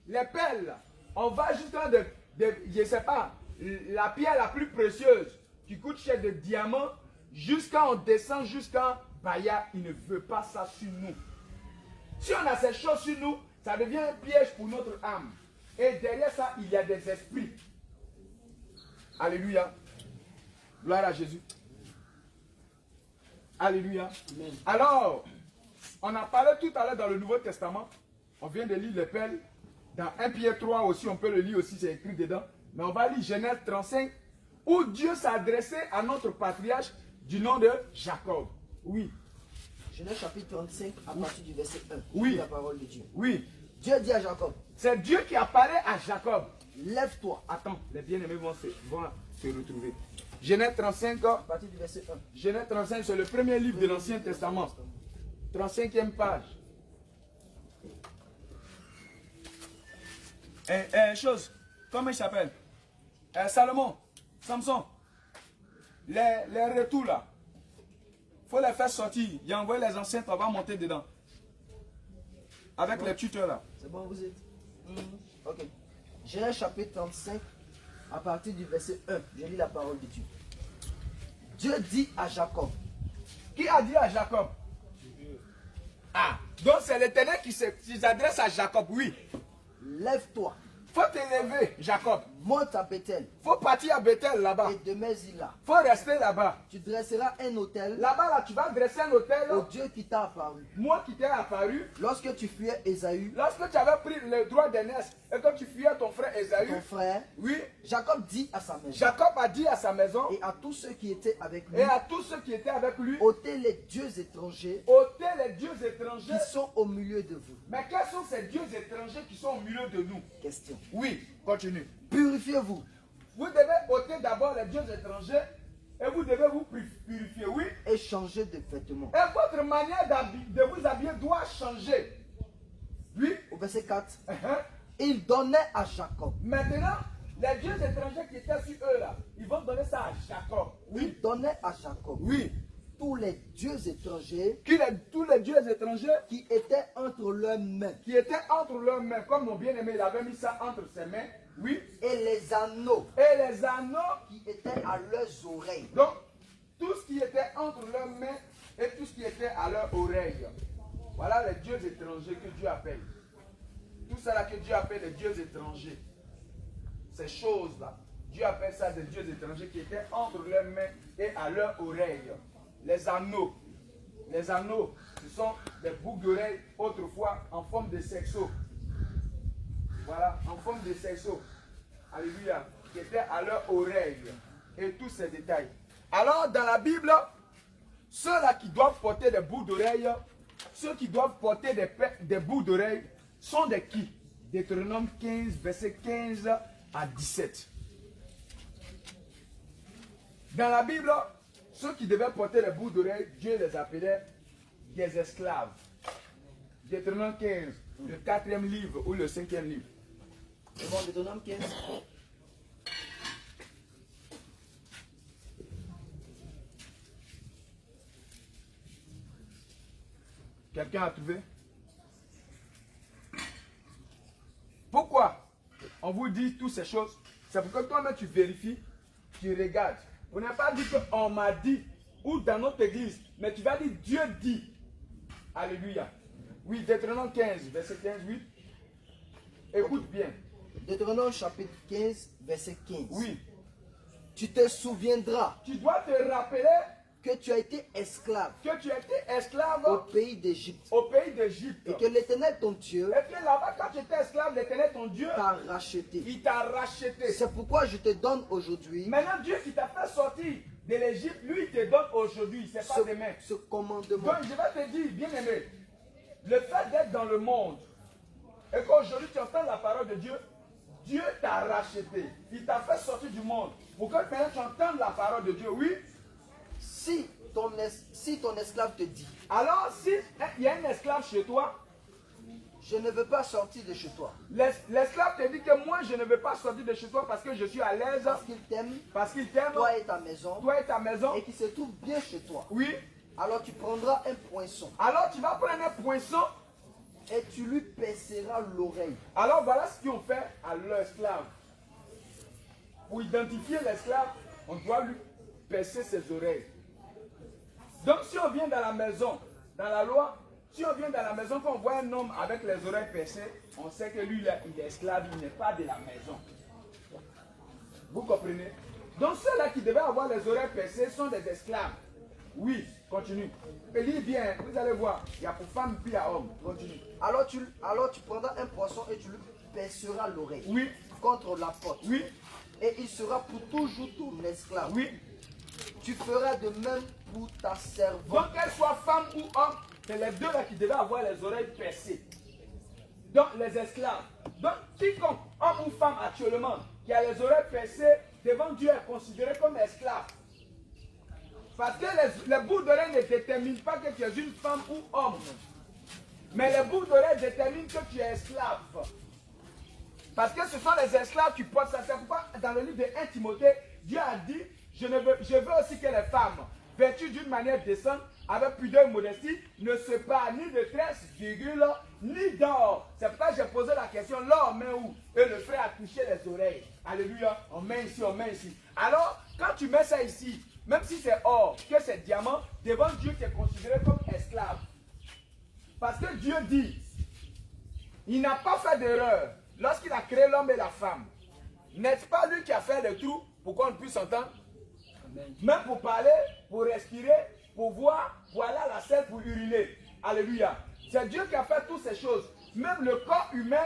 Les perles, on va jusqu'à je ne sais pas, la pierre la plus précieuse qui coûte cher de diamants, jusqu'à on descend jusqu'à Baya, il ne veut pas ça sur nous. Si on a ces choses sur nous, ça devient un piège pour notre âme. Et derrière ça, il y a des esprits. Alléluia. Gloire à Jésus. Alléluia. Amen. Alors, on a parlé tout à l'heure dans le Nouveau Testament. On vient de lire les perles. Dans 1 Pierre 3 aussi, on peut le lire aussi, c'est écrit dedans. Mais on va lire Genèse 35, où Dieu s'adressait à notre patriarche du nom de Jacob. Oui. Genèse chapitre 35, à partir du verset 1. Oui. La parole de Dieu. Oui. Dieu dit à Jacob, C'est Dieu qui apparaît à Jacob. lève-toi. Attends, les bien-aimés vont se retrouver. Genèse 35, À partir du verset 1. Genèse 35, c'est le premier livre de l'Ancien Testament. 35e page. Chose, comment il s'appelle? Salomon, Samson. Les retours là. Il faut les faire sortir. Il a envoyé les anciens, on va monter dedans. Avec les tuteurs là. C'est bon, vous êtes Ok. Genèse chapitre 35, à partir du verset 1. Je lis la parole de Dieu. Dieu dit à Jacob. Qui a dit à Jacob? Ah, donc c'est l'Éternel qui s'adresse à Jacob, oui. Lève-toi, Faut t'élever, Jacob. monte à Bethel Faut partir à Bethel là-bas. et demeure-y là. Faut rester là-bas. Tu dresseras un autel Là-bas, là, tu vas dresser un hôtel. au Dieu qui t'a apparu. Moi qui t'ai apparu, Lorsque tu fuyais Ésaü, lorsque tu avais pris le droit d'aînesse Et quand tu fuyais ton frère Ésaü, ton frère, oui, Jacob dit à sa maison Jacob a dit à sa maison et à tous ceux qui étaient avec lui, et à tous ceux qui étaient avec lui, ôtez les dieux étrangers ôtez les dieux étrangers. qui sont au milieu de vous. Mais quels sont ces dieux étrangers qui sont au milieu de nous? Question. Oui, continue. Purifiez-vous Vous devez ôter d'abord les dieux étrangers et vous devez vous purifier, oui. et changez de vêtements. Et votre manière de vous habiller doit changer. Oui. Au verset 4, Uh-huh. il donnait à Jacob. Maintenant, les dieux étrangers qui étaient sur eux là, ils vont donner ça à Jacob. Il donnait à Jacob Oui. tous les dieux étrangers Tous les dieux étrangers qui étaient entre leurs mains qui étaient entre leurs mains, comme mon bien-aimé, il avait mis ça entre ses mains. Oui. et les anneaux Et les anneaux. qui étaient à leurs oreilles. Donc, tout ce qui était entre leurs mains et tout ce qui était à leurs oreilles. Voilà les dieux étrangers que Dieu appelle. Tout ça là que Dieu appelle les dieux étrangers. Ces choses-là. Dieu appelle ça des dieux étrangers qui étaient entre leurs mains et à leurs oreilles. Les anneaux. Les anneaux, ce sont des boucles d'oreilles autrefois en forme de sexo. Voilà, en forme de sexo. Alléluia. Qui étaient à leurs oreilles. Et tous ces détails. Alors, dans la Bible, ceux-là qui doivent porter des boucles d'oreilles, ceux qui doivent porter des boucles d'oreilles, sont des qui? Deutéronome 15, verset 15 à 17. Dans la Bible, ceux qui devaient porter les boucles d'oreilles, Dieu les appelait des esclaves. Deutéronome 15, le 4e livre ou le 5e livre. C'est bon, Deutéronome 15. Quelqu'un a trouvé? Pourquoi on vous dit toutes ces choses? C'est pour que toi-même tu vérifies, tu regardes. On n'a pas dit qu'on m'a dit ou dans notre église, mais tu vas dire Dieu dit. Alléluia. Oui, Deutéronome 15, verset 15, oui. Écoute bien. Deutéronome chapitre 15, verset 15. Oui. Tu te souviendras Tu dois te rappeler que tu as été esclave que tu étais esclave au pays d'Égypte au pays d'Égypte. et que l'Éternel ton Dieu Et que là-bas, quand tu étais esclave, l'Éternel, ton Dieu, t'a racheté. il t'a racheté. C'est pourquoi je te donne aujourd'hui Maintenant, Dieu qui t'a fait sortir de l'Égypte, lui, il te donne aujourd'hui, c'est pas demain. ce commandement. Donc, je vais te dire, bien aimé, le fait d'être dans le monde et qu'aujourd'hui tu entends la parole de Dieu, Dieu t'a racheté. Il t'a fait sortir du monde pour que maintenant tu entendes la parole de Dieu. Oui. Si ton esclave te dit, Alors, si il y a un esclave chez toi, je ne veux pas sortir de chez toi, l'esclave te dit que moi je ne veux pas sortir de chez toi parce que je suis à l'aise, parce qu'il t'aime, toi et ta maison, et et qu'il se trouve bien chez toi, oui. alors tu prendras un poinçon Alors tu vas prendre un poinçon. et tu lui perceras l'oreille. Alors voilà ce qu'ils ont fait à l'esclave. Pour identifier l'esclave, on doit lui percer ses oreilles. Donc si on vient dans la maison, dans la loi, si on vient dans la maison, quand on voit un homme avec les oreilles percées, on sait que lui, là, il est esclave, il n'est pas de la maison. Vous comprenez? Donc ceux-là qui devaient avoir les oreilles percées sont des esclaves. Oui, continue. Et lis bien, vous allez voir, il y a pour femme puis à homme. Continue. Alors tu prendras un poisson et tu lui perceras l'oreille Oui, contre la porte. oui, Et il sera pour toujours ton esclave. oui. Tu feras de même pour ta servante. Donc qu'elle soit femme ou homme, c'est les deux là qui devaient avoir les oreilles percées. Donc les esclaves. Donc quiconque, homme ou femme actuellement, qui a les oreilles percées, devant Dieu est considéré comme esclave. Parce que les boucles d'oreilles ne déterminent pas que tu es une femme ou homme. Mais les boucles d'oreilles déterminent que tu es esclave. Parce que ce sont les esclaves qui portent ça. C'est pourquoi dans le livre de 1 Timothée, Dieu a dit, je veux aussi que les femmes, vêtues d'une manière décente, avec pudeur et modestie, ne se parent ni de tresse, virgule, ni d'or. C'est pourquoi j'ai posé la question, l'or met où? Et le frère a touché les oreilles. Alléluia, on met ici, on met ici. Alors, quand tu mets ça ici, même si c'est or, que c'est diamant, devant Dieu, tu es considéré comme esclave. Parce que Dieu dit, il n'a pas fait d'erreur lorsqu'il a créé l'homme et la femme. N'est-ce pas lui qui a fait le trou pour qu'on puisse entendre? Même pour parler, pour respirer, pour voir, pour aller à la selle, pour uriner. Alléluia. C'est Dieu qui a fait toutes ces choses. Même le corps humain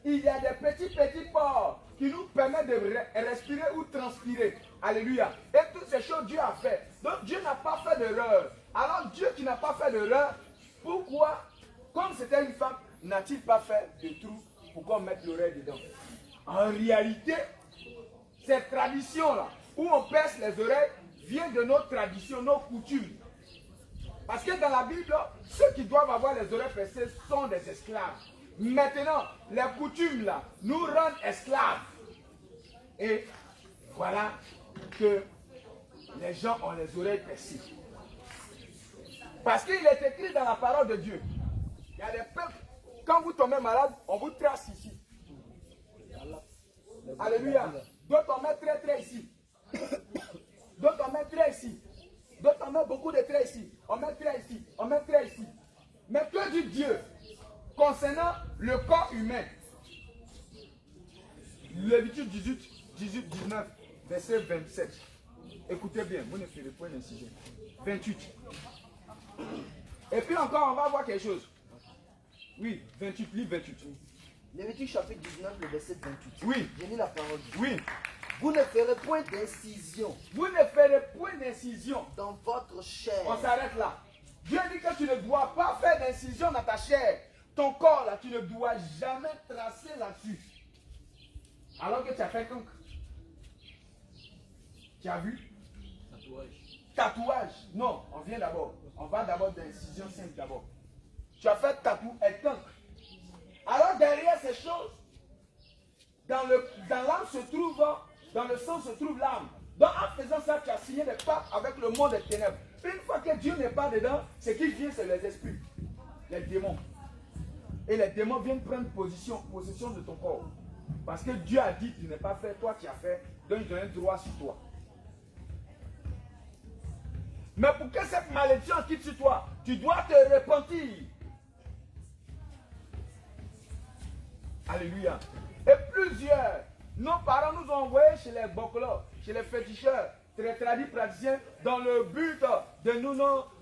il y a des petits pores qui nous permettent de respirer ou transpirer. Alléluia. Et toutes ces choses, Dieu a fait. Donc Dieu n'a pas fait d'erreur. Alors Dieu qui n'a pas fait d'erreur, pourquoi, comme c'était une femme, n'a-t-il pas fait de trou pour qu'on mette l'oreille dedans? En réalité, cette tradition-là, où on perce les oreilles, vient de nos traditions, nos coutumes. Parce que dans la Bible, ceux qui doivent avoir les oreilles percées sont des esclaves. Maintenant, les coutumes là nous rendent esclaves. Et voilà que les gens ont les oreilles percées. Parce qu'il est écrit dans la parole de Dieu. Il y a des peuples, quand vous tombez malade, on vous trace ici. Alléluia. D'autres on met très ici. D'autres on met très ici. D'autres on met beaucoup de traits ici. On met très ici. On met très ici. Mais que dit Dieu concernant le corps humain? Lévitique 19, verset 27. Écoutez bien, vous ne ferez point d'incision. 28. Et puis encore, on va voir quelque chose. Oui, 28, livre 28. Lévitique chapitre 19, le verset 28. Oui. J'ai mis la parole. Oui. Vous ne ferez point d'incision Vous ne ferez point d'incision. dans votre chair. On s'arrête là. Dieu dit que tu ne dois pas faire d'incision dans ta chair. Ton corps là, tu ne dois jamais tracer là-dessus. Alors que tu as fait cancre. Tu as vu? Tatouage. Non, on vient d'abord. On va d'abord d'incision simple d'abord. Tu as fait tatouage et cancre. Alors derrière ces choses, dans l'âme se trouve, dans le sang se trouve l'âme. Donc en faisant ça, tu as signé des pactes avec le monde des ténèbres. Une fois que Dieu n'est pas dedans, ce qui vient, c'est les esprits, les démons. Et les démons viennent prendre possession de ton corps. Parce que Dieu a dit, tu n'es pas fait, toi tu as fait, donc il donne un droit sur toi. Mais pour que cette malédiction quitte sur toi, tu dois te repentir. Alléluia. Et plusieurs, nos parents nous ont envoyés chez les boclos, chez les féticheurs, les tradis praticiens, dans le but de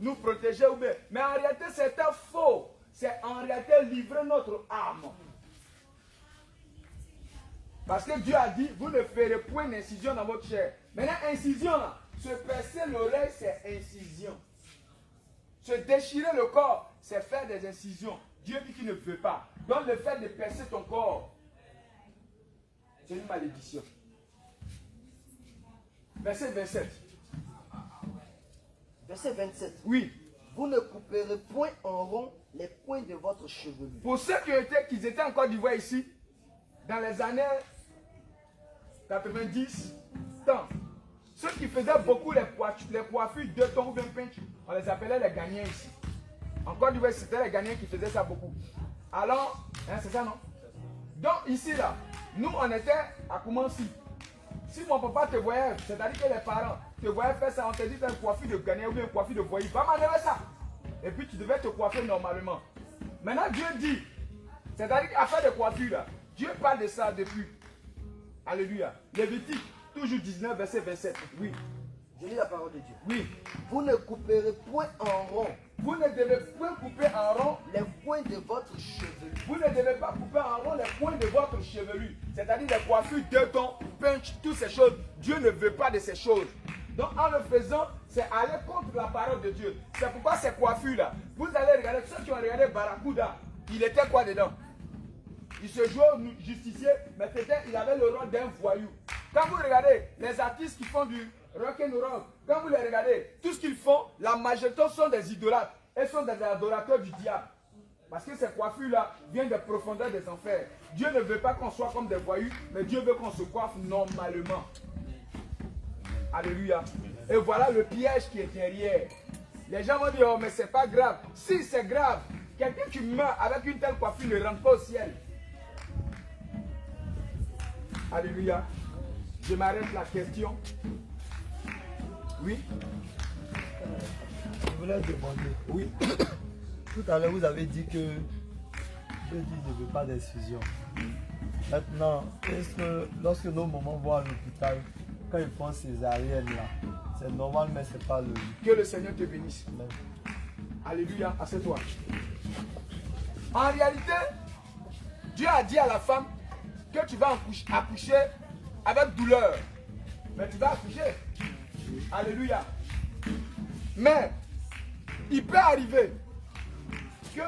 nous protéger. Mais en réalité, c'était faux. C'est en réalité livrer notre âme. Parce que Dieu a dit, vous ne ferez point d'incision dans votre chair. Maintenant, incision, là, se percer l'oreille, c'est incision. Se déchirer le corps, c'est faire des incisions. Dieu dit qu'il ne veut pas. Donc le fait de percer ton corps, c'est une malédiction. Verset 27. Verset 27. Oui. Vous ne couperez point en rond les points de votre chevelure. Pour ceux qui étaient en Côte d'Ivoire ici, dans les années 90, ceux qui faisaient beaucoup les coiffures de ton ou bien peinture, on les appelait les gagnants ici. En Côte d'Ivoire, c'était les gagnants qui faisaient ça beaucoup. Alors, hein, c'est ça non? Donc ici là, nous on était à Koumansi. Si mon papa te voyait, c'est-à-dire que les parents te voyaient faire ça, on te dit une coiffure de gagnant ou bien une coiffure de voyou, va m'enlever ça. Et puis tu devais te coiffer normalement. Maintenant Dieu dit, c'est-à-dire qu'à faire des coiffures là, Dieu parle de ça depuis. Alléluia. Lévitique, toujours 19, verset 27. Oui. Je lis la parole de Dieu. Oui. Vous ne couperez point en rond. Vous ne devez point couper en rond les points de votre chevelu. Vous ne devez pas couper en rond les points de votre chevelu. C'est-à-dire les coiffures, deux tons, punch, toutes ces choses. Dieu ne veut pas de ces choses. Donc en le faisant, c'est aller contre la parole de Dieu. C'est pourquoi ces coiffures-là, vous allez regarder, ceux qui ont regardé Barracuda, il était quoi dedans? Il se jouait au justicier, mais il avait le rôle d'un voyou. Quand vous regardez les artistes qui font du rock'n'roll, quand vous les regardez, tout ce qu'ils font, la majorité sont des idolâtres. Elles sont des adorateurs du diable. Parce que ces coiffures-là viennent des profondeurs des enfers. Dieu ne veut pas qu'on soit comme des voyous, mais Dieu veut qu'on se coiffe normalement. Alléluia. Et voilà le piège qui est derrière. Les gens vont dire, oh mais c'est pas grave. Si c'est grave, quelqu'un qui meurt avec une telle coiffure ne rentre pas au ciel. Alléluia. Je m'arrête la question. Oui. Je voulais demander. Oui. Tout à l'heure, vous avez dit que Dieu dit ne veut pas d'incision. Maintenant, est-ce que lorsque nos mamans vont à l'hôpital, quand ils font césarienne là, c'est normal, mais c'est pas logique. Que le Seigneur te bénisse. Amen. Alléluia, assieds-toi. En réalité, Dieu a dit à la femme que tu vas accoucher avec douleur. Mais tu vas accoucher. Alléluia. Mais il peut arriver que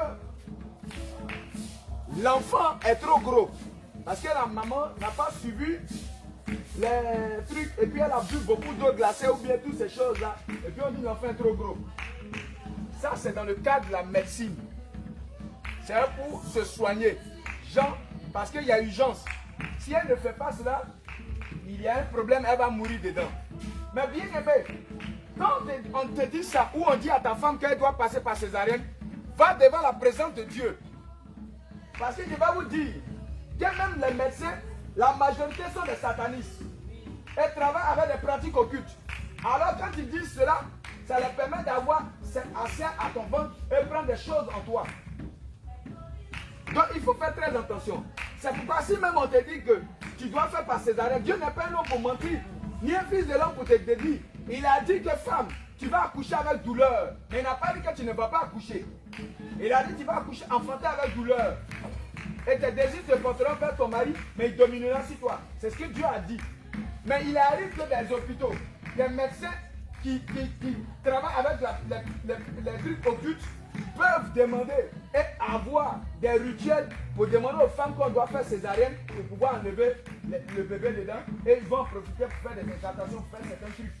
l'enfant est trop gros. Parce que la maman n'a pas suivi les trucs. Et puis elle a bu beaucoup d'eau glacée ou bien toutes ces choses-là. Et puis on dit l'enfant est trop gros. Ça, c'est dans le cadre de la médecine. C'est pour se soigner. Genre, parce qu'il y a urgence. Si elle ne fait pas cela, il y a un problème, elle va mourir dedans. Mais bien aimé, quand on te dit ça, ou on dit à ta femme qu'elle doit passer par césarienne, va devant la présence de Dieu. Parce que je vais vous dire que même les médecins, la majorité sont des satanistes. Ils travaillent avec des pratiques occultes. Alors quand ils disent cela, ça leur permet d'avoir accès à ton ventre et prendre des choses en toi. Donc il faut faire très attention. C'est pourquoi si même on te dit que tu dois faire par césarienne, Dieu n'est pas un homme pour mentir, ni un fils de l'homme pour te dédier. Il a dit que femme, tu vas accoucher avec douleur. Mais il n'a pas dit que tu ne vas pas accoucher. Il a dit que tu vas accoucher, enfanter avec douleur. Et tes désirs te porteront vers ton mari, mais il dominera sur toi. C'est ce que Dieu a dit. Mais il arrive que des hôpitaux, des médecins qui travaillent avec les trucs occultes peuvent demander et avoir des rituels pour demander aux femmes qu'on doit faire césarienne pour pouvoir enlever le bébé dedans. Et ils vont en profiter pour faire des incantations, pour faire certains trucs.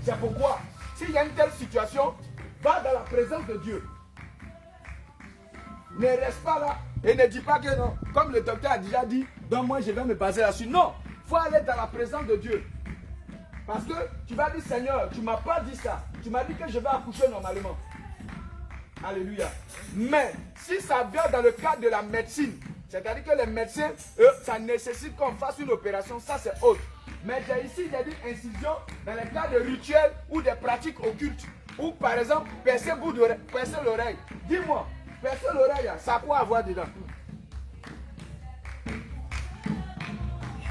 C'est pourquoi, s'il y a une telle situation, va dans la présence de Dieu. Ne reste pas là et ne dis pas que non. Comme le docteur a déjà dit, donc moi je vais me baser là-dessus. Non, il faut aller dans la présence de Dieu. Parce que tu vas dire, Seigneur, tu ne m'as pas dit ça. Tu m'as dit que je vais accoucher normalement. Alléluia. Mais si ça vient dans le cadre de la médecine, c'est-à-dire que les médecins, eux, ça nécessite qu'on fasse une opération, ça c'est autre. Mais ici, j'ai dit incision dans les cas de rituels ou des pratiques occultes. Ou par exemple, percer l'oreille. Dis-moi, percer l'oreille, ça a quoi avoir dedans?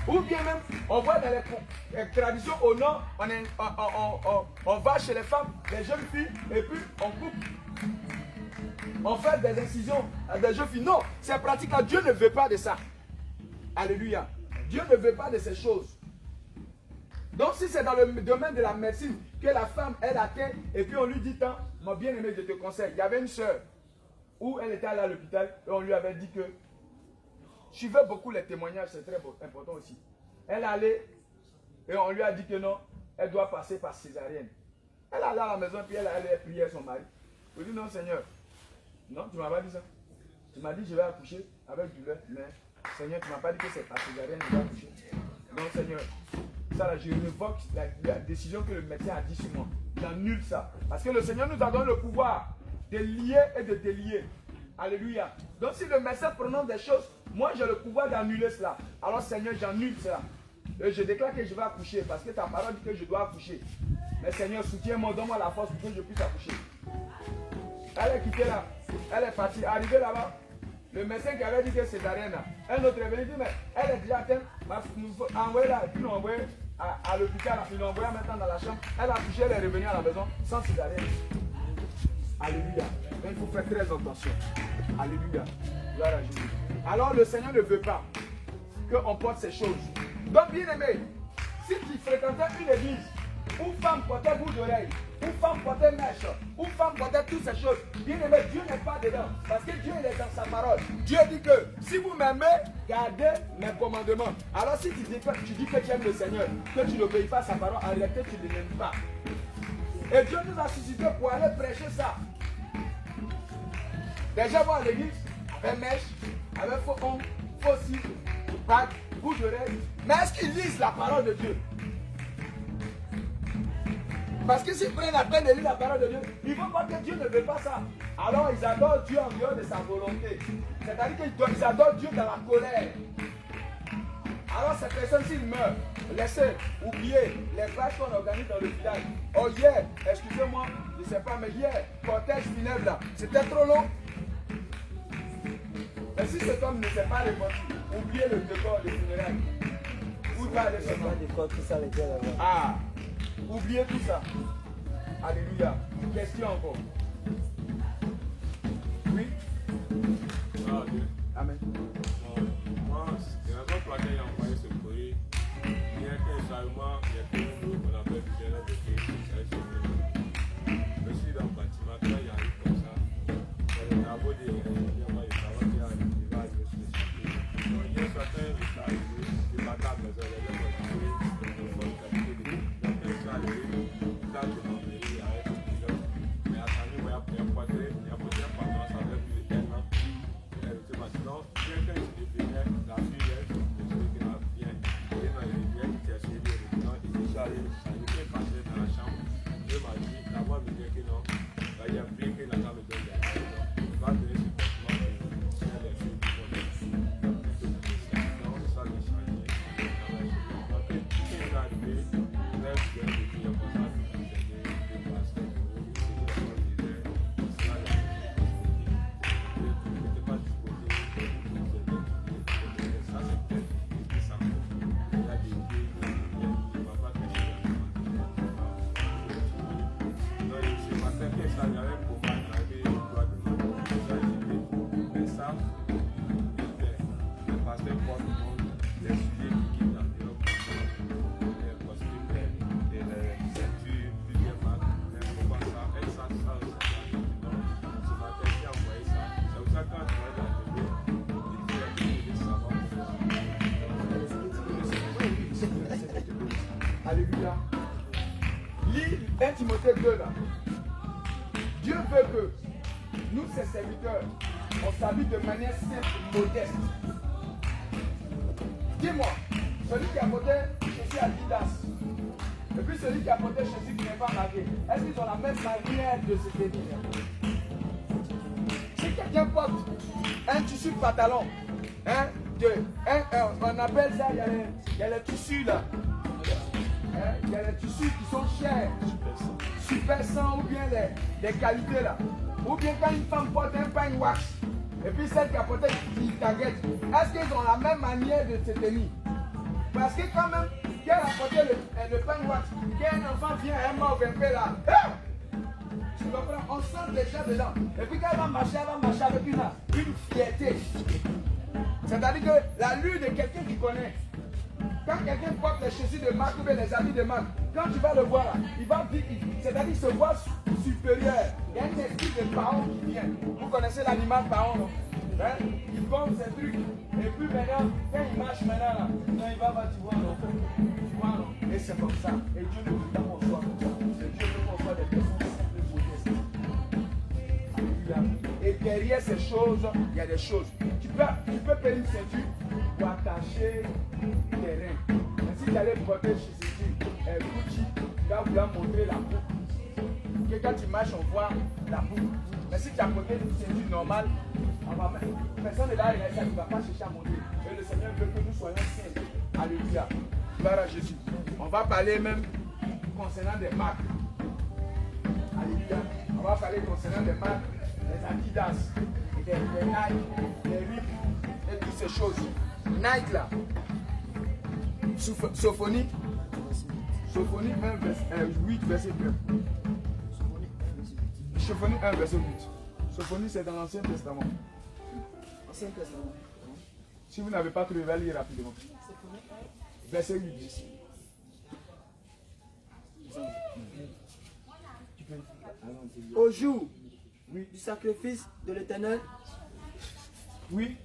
Ou bien même, on voit dans les traditions au nord, on va chez les femmes, les jeunes filles, et puis on coupe. On fait des incisions à des jeunes filles. Non, ces pratiques-là, Dieu ne veut pas de ça. Alléluia. Dieu ne veut pas de ces choses. Donc si c'est dans le domaine de la médecine que la femme, elle atteint, et puis on lui dit, tant, mon bien-aimé, je te conseille. Il y avait une soeur où elle était allée à l'hôpital et on lui avait dit que, suivez beaucoup les témoignages, c'est très important aussi. Elle allait et on lui a dit que non, elle doit passer par césarienne. Elle allait à la maison puis elle allait prier son mari. Il dit non Seigneur, non tu ne m'as pas dit ça. Tu m'as dit je vais accoucher avec douleur, mais Seigneur tu ne m'as pas dit que c'est par césarienne que je vais accoucher. Non Seigneur, ça là je révoque la décision que le médecin a dit sur moi. J'annule ça. Parce que le Seigneur nous a donné le pouvoir de lier et de délier. Alléluia. Donc si le médecin prononce des choses, moi j'ai le pouvoir d'annuler cela. Alors Seigneur, j'annule cela. Et je déclare que je vais accoucher parce que ta parole dit que je dois accoucher. Mais Seigneur, soutiens-moi, donne-moi la force pour que je puisse accoucher. Elle est quittée là. Elle est partie. Arrivée là-bas, le médecin qui avait dit que c'est césarienne là. Un autre est venu dire, mais elle est déjà atteinte. Envoyez là. Puis nous envoyé à l'hôpital. Ils l'ont envoyé maintenant dans la chambre. Elle a accouché, elle est revenue à la maison sans césarienne. Alléluia. Mais il faut faire très attention. Alléluia. Gloire à Jésus. Alors le Seigneur ne veut pas qu'on porte ces choses. Donc bien aimé, si tu fréquentais une église où femme portait bout d'oreille, où femme portait mèche, où femme portait toutes ces choses, bien aimé, Dieu n'est pas dedans. Parce que Dieu il est dans sa parole. Dieu dit que si vous m'aimez, gardez mes commandements. Alors si tu dis que tu aimes le Seigneur, que tu n'obéis pas à sa parole, en réalité tu ne l'aimes pas. Et Dieu nous a suscité pour aller prêcher ça. Les gens vont à l'église avec mèche, avec faux ongles, faux cils, bague, bout d'oreille. Mais est-ce qu'ils lisent la parole de Dieu? Parce que s'ils prennent la peine de lire la parole de Dieu, ils vont voir que Dieu ne veut pas ça. Alors ils adorent Dieu en dehors de sa volonté. C'est-à-dire qu'ils adorent Dieu dans la colère. Alors ces personnes, s'ils meurent, laissez, oubliez les vaches qu'on organise dans le village. Oh hier, excusez-moi, je ne sais pas, mais hier, cortège funèbre là, c'était trop long. Mais si cet homme ne s'est pas répandu, oubliez le décor des funérailles. Où va aller ce homme? Ah, oubliez tout ça. Alléluia. Question encore. Oui. Amen. Moi, la raison pour laquelle il a envoyé ce courrier, il y a qu'un changement, il y a qu'un jour qu'on appelle du gérant de Christ. Je suis dans le bâtiment, quand il arrive comme ça, dans les travaux des travaux qui arrivent, il va arriver sur le chantier. Donc, il y a certains qui sont arrivés, qui ne sont pas à la maison, les gens vont trouver une bonne qualité de vie. Donc, quand ils sont arrivés, ils ont demandé, il y a un peu mais attendez, il y a peut-être un patron, ça fait plus de 1 an. Donc, quelqu'un qui définait la fille, elle, celui qui l'a bien, il est dans les rivières, qui a suivi les résidents, il est allé, ça lui fait passer dans la chambre. Dieu m'a dit, d'abord me dire que non, il y a plus qu'il n'a pas besoin de l'argent. Il va donner ce document pour faire les filles qui vont donc, ça lui change. Donc, quand il est arrivé, il reste bien de dire comme ça, il y a des pasteurs, Alléluia. Lis 1 Timothée 2 là. Dieu veut que nous, ses serviteurs, on s'habille de manière simple, modeste. Dis-moi, celui qui a porté Jésus Adidas, et puis celui qui a porté Jésus qui n'est pas marié, est-ce qu'ils ont la même manière de se tenir? Si quelqu'un porte un tissu de pantalon, hein, on appelle ça, il y a les tissus là. Il y a les tissus qui sont chers, super 100 ou bien les qualités là. Ou bien quand une femme porte un pain wax, et puis celle qui a porté une taguette, est-ce qu'ils ont la même manière de se tenir? Parce que quand même, quand elle a porté le pain wax, quand un enfant vient, un mort un peu là, tu comprends? On sent déjà dedans. Et puis quand elle va marcher avec une fierté. C'est-à-dire que la lune de quelqu'un qui connaît. Quand quelqu'un porte les chaussures de marque ou bien les habits de marque, quand tu vas le voir là, il va dire, c'est-à-dire qu'il se voit supérieur. Il y a un esprit de paon qui vient. Vous connaissez l'animal paon, non? Hein? Il pompe ses trucs. Et puis maintenant, quand il marche maintenant là, quand il va, tu vois, non? Tu vois, non? Et c'est comme ça. Et Dieu ne veut pas qu'on soit comme ça. Et Dieu veut qu'on soit des personnes simples et modestes. Alléluia. Et derrière ces choses, il y a des choses. Tu peux payer une ceinture pour attacher tes reins. Mais si tu allais porter chez Jésus, Gucci, tu vas vouloir montrer la boucle. Que quand tu marches, on voit la boucle. Mais si tu as porté une ceinture normale, personne n'est là, tu ne vas pas chercher à montrer. Et le Seigneur veut que nous soyons saints. Alléluia. Gloire à Jésus. On va parler même concernant des marques. Alléluia. On va parler concernant des marques, les Adidas, les Nike, les Reebok et toutes ces choses. Nike là. Sophonie 8 verset 2. Sophonie 1 verset 8. Sophonie c'est dans l'Ancien Testament. Ancien Testament. Si vous n'avez pas trouvé, allez rapidement. Verset 8. Au jour du sacrifice de l'Éternel, Oui.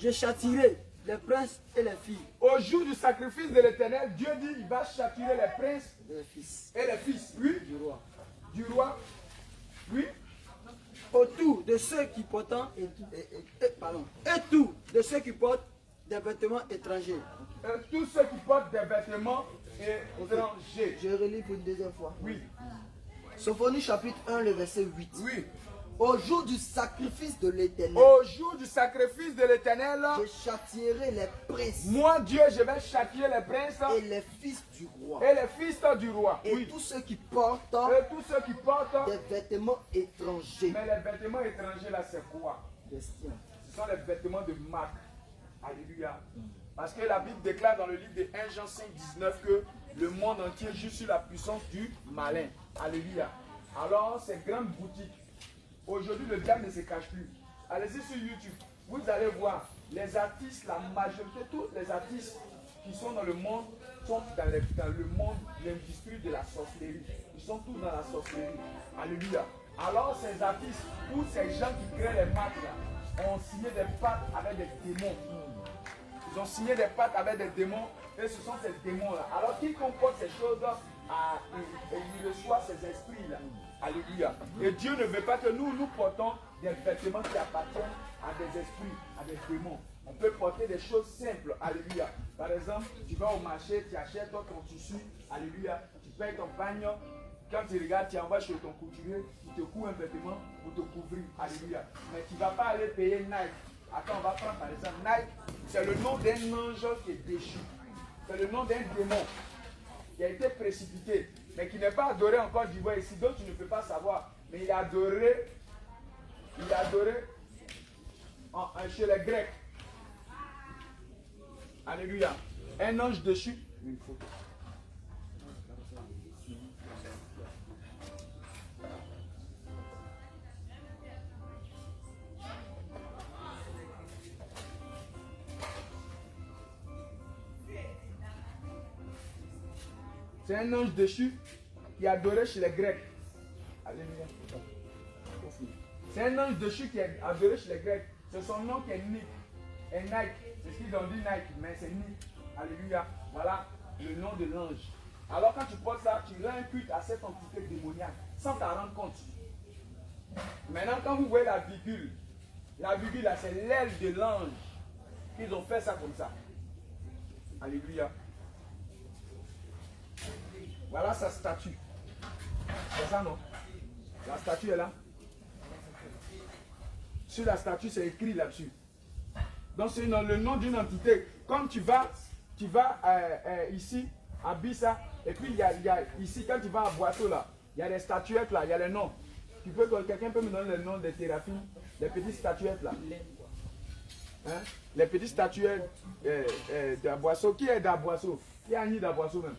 je châtierai les princes et les filles Au jour du sacrifice de l'Éternel, Dieu dit il va châtier les princes et les fils et les fils. Oui. du roi. Du roi. Oui. Autour de ceux qui portent et tout de ceux qui portent des vêtements étrangers. Tous ceux qui portent des vêtements étrangers. Je relis pour une deuxième fois. Oui. Sophonie chapitre 1, le verset 8. Oui. Au jour du sacrifice de l'Éternel, Au jour du sacrifice de l'Éternel, je châtierai les princes moi Dieu, je vais châtier les princes et les fils du roi. et les fils du roi. Et Oui. tous ceux qui portent Et tous ceux qui portent. des vêtements étrangers. Mais les vêtements étrangers là, c'est quoi? Des siens. Ce sont les vêtements de marque. Alléluia. Parce que la Bible déclare dans le livre de 1 Jean 5, 19 que le monde entier joue sur la puissance du malin. Alléluia. Alors, ces grandes boutiques, aujourd'hui, le diable ne se cache plus. Allez-y sur YouTube, vous allez voir les artistes, la majorité, tous les artistes qui sont dans le monde sont dans le monde de l'industrie de la sorcellerie. Ils sont tous dans la sorcellerie. Alléluia. Alors ces artistes ou ces gens qui créent les marques là, ont signé des pactes avec des démons. Ils ont signé des pactes avec des démons et ce sont ces démons là. Alors quiconque porte ces choses là, il reçoit ces esprits là. Alléluia. Et Dieu ne veut pas que nous portons des vêtements qui appartiennent à des esprits, à des démons. On peut porter des choses simples. Alléluia. Par exemple, tu vas au marché, tu achètes ton tissu. Alléluia. Tu payes ton panier. Quand tu regardes, tu envoies chez ton couturier, il te coud un vêtement pour te couvrir. Alléluia. Mais tu ne vas pas aller payer Nike. Attends, on va prendre par exemple Nike. C'est le nom d'un ange qui est déchu. C'est le nom d'un démon qui a été précipité, mais qui n'est pas adoré en Côte d'Ivoire ici. Donc tu ne peux pas savoir. Mais il est adoré chez les Grecs. Alléluia. Un ange déchu. Une photo. C'est un ange déchu qui est adoré chez les Grecs. Alléluia. C'est un ange déchu qui est adoré chez les Grecs. C'est son nom qui est Nike. Et Nike, c'est ce qu'ils ont dit Nike, mais c'est Nike. Alléluia. Voilà le nom de l'ange. Alors quand tu portes ça, tu rends un culte à cette entité démoniaque sans t'en rendre compte. Maintenant, quand vous voyez la virgule là, c'est l'aile de l'ange. Ils ont fait ça comme ça. Alléluia. Voilà sa statue. C'est ça, non? La statue est là. Sur la statue, c'est écrit là-dessus. Donc, c'est le nom d'une entité. Comme tu vas ici, à Bissa, et puis il y a ici, quand tu vas à Boiteau, là, il y a des statuettes là, il y a les noms. Quelqu'un peut me donner le nom des théraphines, les petites statuettes là. Hein? Les petites statuettes d'Aboisseau. Qui est d'Aboisseau? Qui est Annie d'Aboisseau même?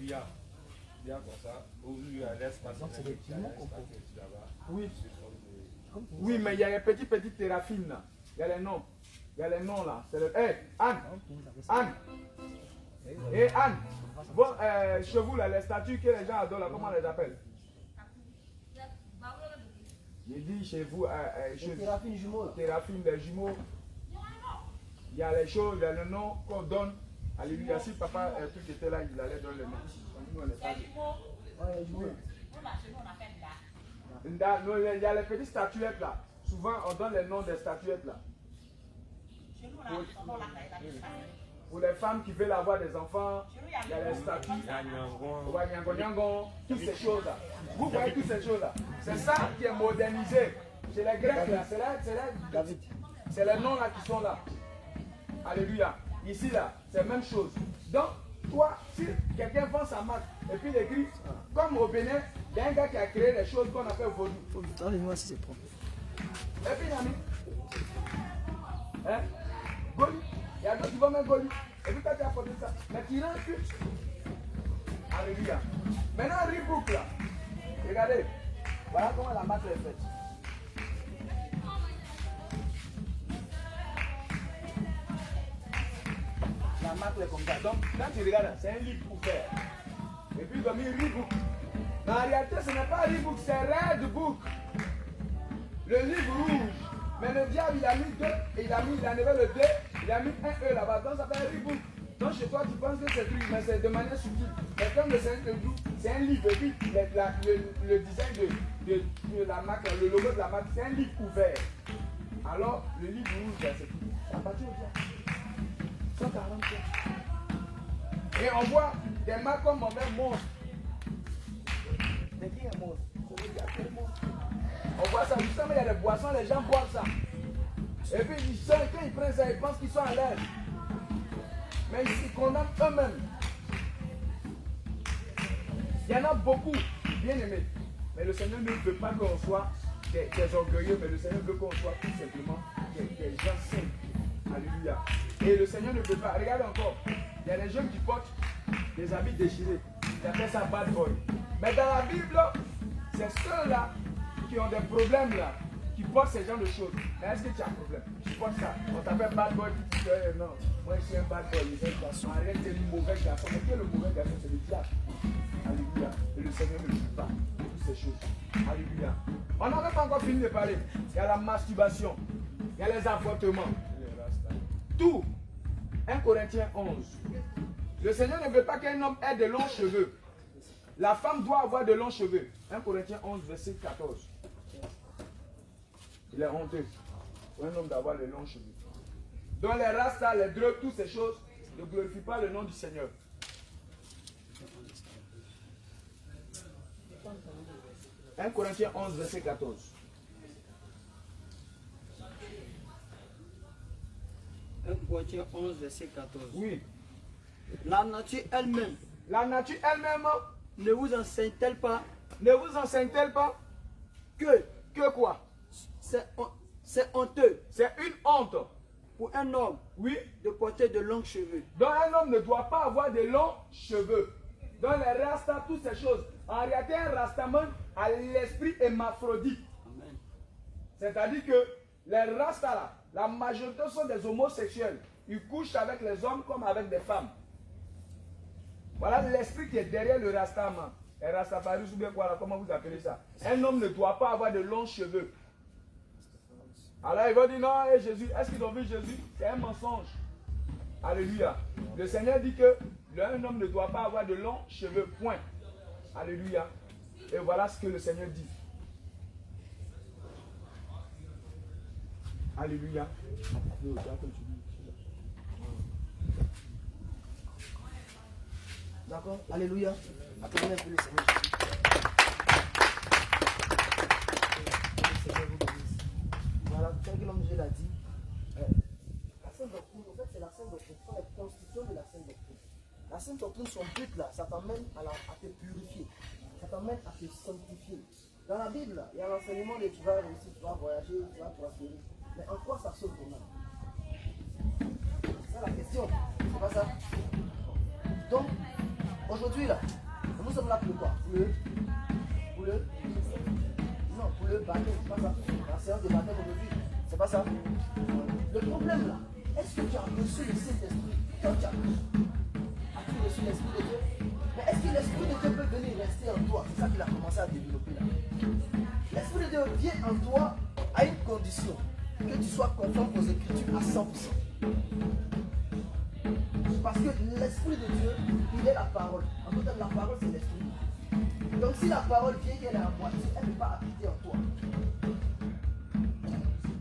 Il y a comme ça, où il y a l'espace. C'est des petits mots qu'on peut. Oui. Oui, mais il y a les petites théraphines là. Il y a les noms. Il y a les noms là. Hey, Anne. Anne. Et Anne. Bon, chez vous là, les statues que les gens adorent là, comment on les appelle? J'ai dit chez vous, Théraphine jumeau. Théraphine des jumeaux. Il y a les choses, il y a le nom qu'on donne. Alléluia. Si papa tout était là, il allait donner le nom. Nous, on n'est pas dit. Ouais, jumeau. Il y a les petites statuettes là. Souvent, on donne les noms des statuettes là. Pour les femmes qui veulent avoir des enfants, il y a les statues. Nyangon, toutes ces choses là. Vous voyez toutes ces choses là. C'est ça qui est modernisé. Chez les Grecs là, c'est les noms là qui sont là. Alléluia. Ici là, c'est la même chose. Donc, toi, si quelqu'un vend sa marque et puis il écrit, comme au Bénin, il y a un gars qui a créé des choses qu'on appelle vaudou. Attendez-moi si c'est propre. Et puis il a mis. Hein? Goli. Il y a d'autres qui vont mettre Goli. Et puis quand tu as porté ça, mais tu rends culte. Alléluia. Maintenant, Reebok là. Regardez. Voilà comment la marque est faite. La marque est comme ça. Donc, quand tu regardes, c'est un livre ouvert. Et puis, ils ont mis Reebok. Mais en réalité, ce n'est pas Reebok, c'est Redbook. Le livre rouge. Mais le diable, il a mis deux, et il a enlevé le 2, il a mis un E là-bas. Donc, ça fait un Reebok. Donc, chez toi, tu penses que c'est truc, mais c'est de manière subtile. Mais comme le Seigneur te dit, c'est un livre. Et puis, le design de la marque, le logo de la marque, c'est un livre ouvert. Alors, le livre rouge, c'est tout. Ça appartient au diable. 140 pièces. Et on voit des marques comme mon même monstre. Mais qui est monstre? C'est le diable qui est monstre. On voit ça, justement, il y a des boissons, les gens boivent ça. Et puis, quand ils prennent ça, ils pensent qu'ils sont à l'aise. Mais ils condamnent eux-mêmes. Il y en a beaucoup, bien aimés. Mais le Seigneur ne veut pas qu'on soit des orgueilleux, mais le Seigneur veut qu'on soit tout simplement des gens simples. Alléluia. Et le Seigneur ne veut pas. Regarde encore. Il y a des jeunes qui portent des habits déchirés. Ils appellent ça bad boy. Mais dans la Bible, c'est ceux-là qui ont des problèmes là, qui portent ce genre de choses. Mais est-ce que tu as un problème? Tu portes ça. On t'appelle bad boy, tu dis non, moi je suis un bad boy. Arrête, c'est le mauvais garçon. Mais qui est le mauvais garçon? C'est le diable. Alléluia. Et le Seigneur ne le dit pas. Toutes ces choses. Alléluia. On n'avait pas encore fini de parler. Il y a la masturbation. Il y a les avortements. Tout. 1 Corinthiens 11. Le Seigneur ne veut pas qu'un homme ait de longs cheveux. La femme doit avoir de longs cheveux. 1 Corinthiens 11, verset 14. Il est honteux pour un homme d'avoir de longs cheveux. Donc les rastas, les drogues, toutes ces choses ne glorifient pas le nom du Seigneur. « 1 Corinthiens 11, verset 14. 1 Corinthiens 11, verset 14. Oui. La nature elle-même La nature elle-même ne vous enseigne-t-elle pas ne vous enseigne-t-elle pas que quoi? c'est honteux C'est une honte. pour un homme Oui. de porter de longs cheveux? Donc un homme ne doit pas avoir de longs cheveux. Donc les rastas, toutes ces choses. En réalité, un rastaman a l'esprit hémaphrodite. Amen. C'est-à-dire que les rastas là, la majorité sont des homosexuels. Ils couchent avec les hommes comme avec des femmes. Voilà l'esprit qui est derrière le rastaman. Et rastafaris ou bien quoi là, comment vous appelez ça? Un homme ne doit pas avoir de longs cheveux. Alors ils vont dire non, hey, Jésus, est-ce qu'ils ont vu Jésus? C'est un mensonge. Alléluia. Le Seigneur dit que un homme ne doit pas avoir de longs cheveux, point. Alléluia. Et voilà ce que le Seigneur dit. Alléluia. D'accord? Alléluia. Acclamez un peu le Seigneur Jésus. Le Seigneur vous bénisse. Voilà, tel que l'homme Dieu l'a dit. La sainte doctrine, en fait, c'est la sainte doctrine. C'est la constitution de la sainte doctrine. La sainte doctrine, son but là, ça t'amène à te purifier. Ça t'amène à te sanctifier. Dans la Bible, là, il y a l'enseignement de tu vas réussir, tu vas voyager, tu vas prospérer. Mais en quoi ça sauve ton âme? C'est ça la question. C'est pas ça? Donc, aujourd'hui là, nous sommes là pour quoi? Non, pour le baptême, c'est pas ça. La séance de baptême aujourd'hui, c'est pas ça. Le problème là, est-ce que tu as reçu le Saint-Esprit? Quand tu as-tu reçu l'Esprit de Dieu? Mais est-ce que l'Esprit de Dieu peut venir rester en toi? C'est ça qu'il a commencé à développer là. L'Esprit de Dieu vient en toi à une condition, que tu sois conforme aux Écritures à 100%. Parce que l'Esprit de Dieu, il est la parole. En tout cas, la parole, c'est l'Esprit. Donc si la parole vient qu'elle est à moitié, elle ne peut pas habiter en toi.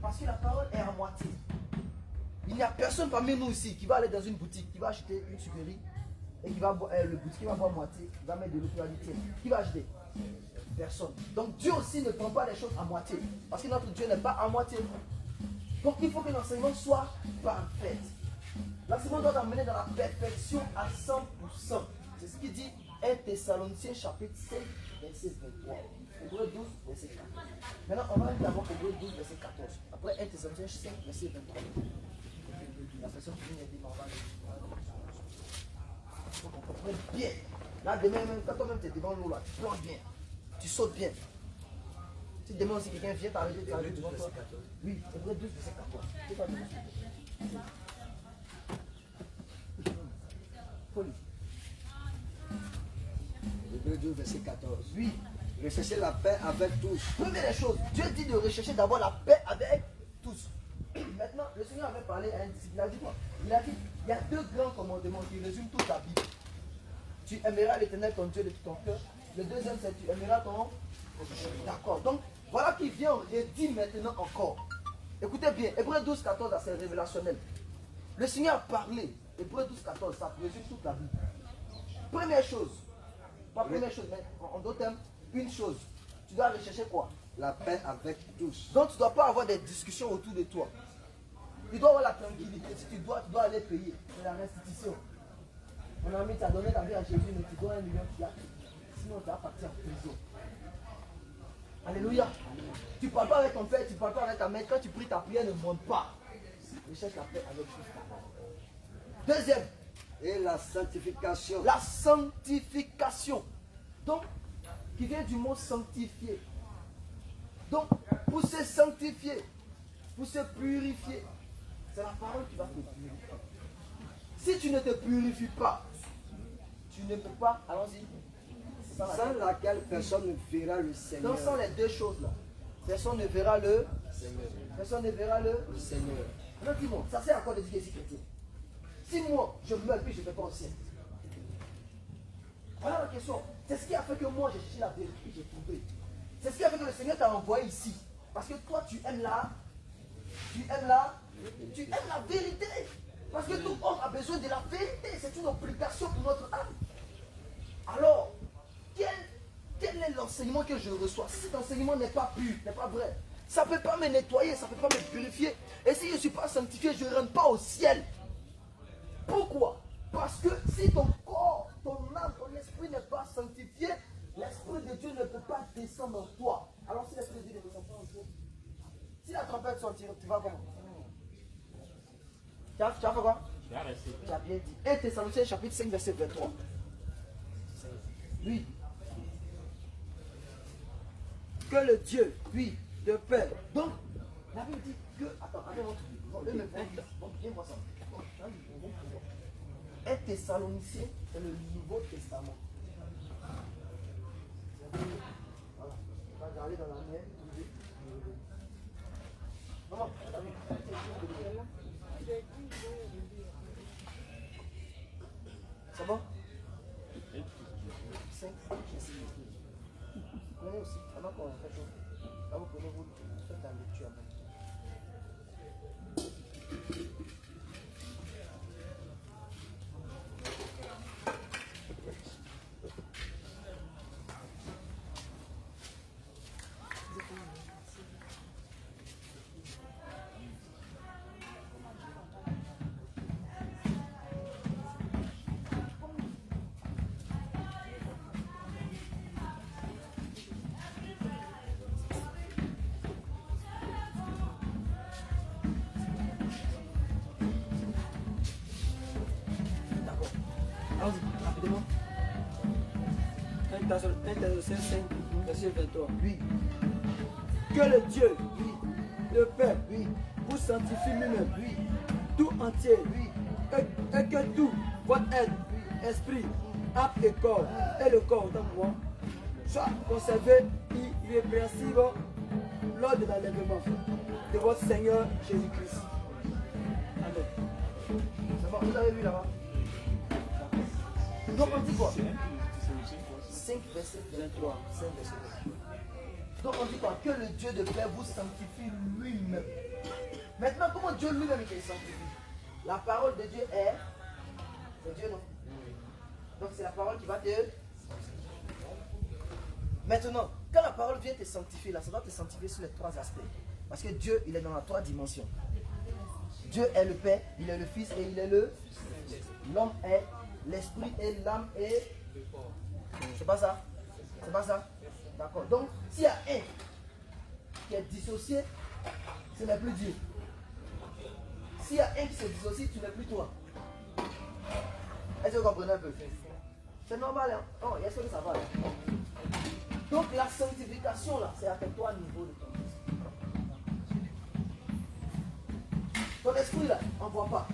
Parce que la parole est à moitié. Il n'y a personne parmi nous ici qui va aller dans une boutique, qui va acheter une sucrerie et qui va boire, le boutique va boire moitié, il va mettre de l'eau, il va dire tiens, qui va acheter? Personne. Donc Dieu aussi ne prend pas les choses à moitié. Parce que notre Dieu n'est pas à moitié. Donc il faut que l'enseignement soit parfait. L'enseignement doit t'amener dans la perfection à 100%. C'est ce qu'il dit 1 Thessaloniciens chapitre 5, verset 23. Hébreux 12, verset 4. Maintenant, on va d'abord Hébreux 12, verset 14. Après 1 Thessaloniciens 5, verset 23. La personne qui vient dit, on va il faut qu'on comprenne bien. Là, demain, même quand toi-même tu es devant l'eau, là, tu plonges bien. Tu sautes bien. Si demain aussi quelqu'un vient t'arrêter, tu arrives devant toi. Oui, Hébreux 12, verset 14. C'est pas bien. Hébreux 12, verset 14. Oui. Recherchez la paix avec tous. Première des choses, Dieu dit de rechercher d'abord la paix avec tous. Maintenant, le Seigneur avait parlé à un disciple. Il a dit quoi? Il a dit, il y a deux grands commandements qui résument toute la Bible. Tu aimeras l'Éternel ton Dieu de tout ton cœur. Le deuxième, c'est tu aimeras ton... D'accord. Donc, voilà qui vient redit maintenant encore. Écoutez bien, Hébreux 12, 14, c'est révélationnel. Le Seigneur a parlé. Hébreux 12, 14, ça résume toute la Bible. Première chose, pas première chose, mais en d'autres termes, une chose. Tu dois rechercher quoi? La paix avec tous. Donc tu ne dois pas avoir des discussions autour de toi. Tu dois avoir la tranquillité. Si tu dois aller payer. C'est la restitution. Mon ami, tu as donné ta vie à Jésus, mais tu dois 1 million de $. Sinon, tu vas partir en prison. Alléluia. Tu ne parles pas avec ton père, tu ne parles pas avec ta mère. Quand tu pries, ta prière ne monte pas. Recherche la paix avec tous. Deuxième. Et la sanctification. La sanctification. Donc, qui vient du mot sanctifier. Donc, pour se sanctifier, pour se purifier. C'est la parole qui va te purifier. Si tu ne te purifies pas, tu ne peux pas, allons-y, Sans laquelle personne ne verra le Seigneur. donc sans les deux choses-là, personne ne verra le Seigneur. Personne ne verra le Seigneur. Maintenant, dis-moi, ça sert à quoi de dire que c'est chrétien? Si moi, je meurs puis je ne fais pas au ciel. Voilà la question. C'est ce qui a fait que moi, j'ai cherché la vérité, j'ai trouvé. C'est ce qui a fait que le Seigneur t'a envoyé ici. Parce que toi, tu aimes la vérité. Parce que tout homme a besoin de la vérité. C'est une obligation pour notre âme. Alors, quel est l'enseignement que je reçois? Si cet enseignement n'est pas pur, n'est pas vrai, ça ne peut pas me nettoyer, ça ne peut pas me purifier. Et si je ne suis pas sanctifié, je ne rentre pas au ciel. Pourquoi? Parce que si ton corps, ton âme, ton esprit n'est pas sanctifié, l'Esprit de Dieu ne peut pas descendre en toi. Alors si l'Esprit de Dieu ne descend pas en toi, si la trompette sort, tu vas comment? Tu as fait quoi? Tu as bien dit. 1 Thessaloniciens chapitre 5 verset 23. Oui. Que le Dieu, oui, de paix. Donc, la Bible dit que. Attends, viens voir ça. 1 Thessaloniciens, c'est le Nouveau Testament. Voilà. On va regarder dans la main. Non, c'est bon? 5, vous prenez aussi, avant qu'on fait chose. Là, vous prenez, vous faites la lecture avant. Allons-y, rapidement. 1 Thessaloniciens 5, verset 23. Oui, Que le Dieu oui, de paix oui, vous sanctifie lui-même, oui, tout entier, oui, et que tout votre être, esprit, âme et corps, et le corps autant pour moi, soit conservé irrépréhensible lors de l'enlèvement de votre Seigneur Jésus-Christ. Amen. c'est bon, vous avez vu là-bas. Donc on dit quoi? 5 verset 23. 5 verset 23. Donc on dit quoi? Que le Dieu de paix vous sanctifie lui-même. Maintenant, comment Dieu lui-même il sanctifie? La parole de Dieu est. C'est Dieu, non? Donc c'est la parole qui va te. Maintenant, quand la parole vient te sanctifier, là, ça doit te sanctifier sur les trois aspects. Parce que Dieu, il est dans la trois dimensions. Dieu est le Père, il est le Fils et il est le. L'homme est l'esprit et l'âme et. C'est pas ça? C'est pas ça? D'accord. Donc, s'il y a un qui est dissocié, ce n'est plus Dieu. S'il y a un qui se dissocie, tu n'es plus toi. Est-ce que vous comprenez un peu? C'est normal, hein? Oh, est-ce que ça va? Là? Donc, la sanctification, là, c'est à toi niveau de ton esprit. Ton esprit, là, on ne voit pas.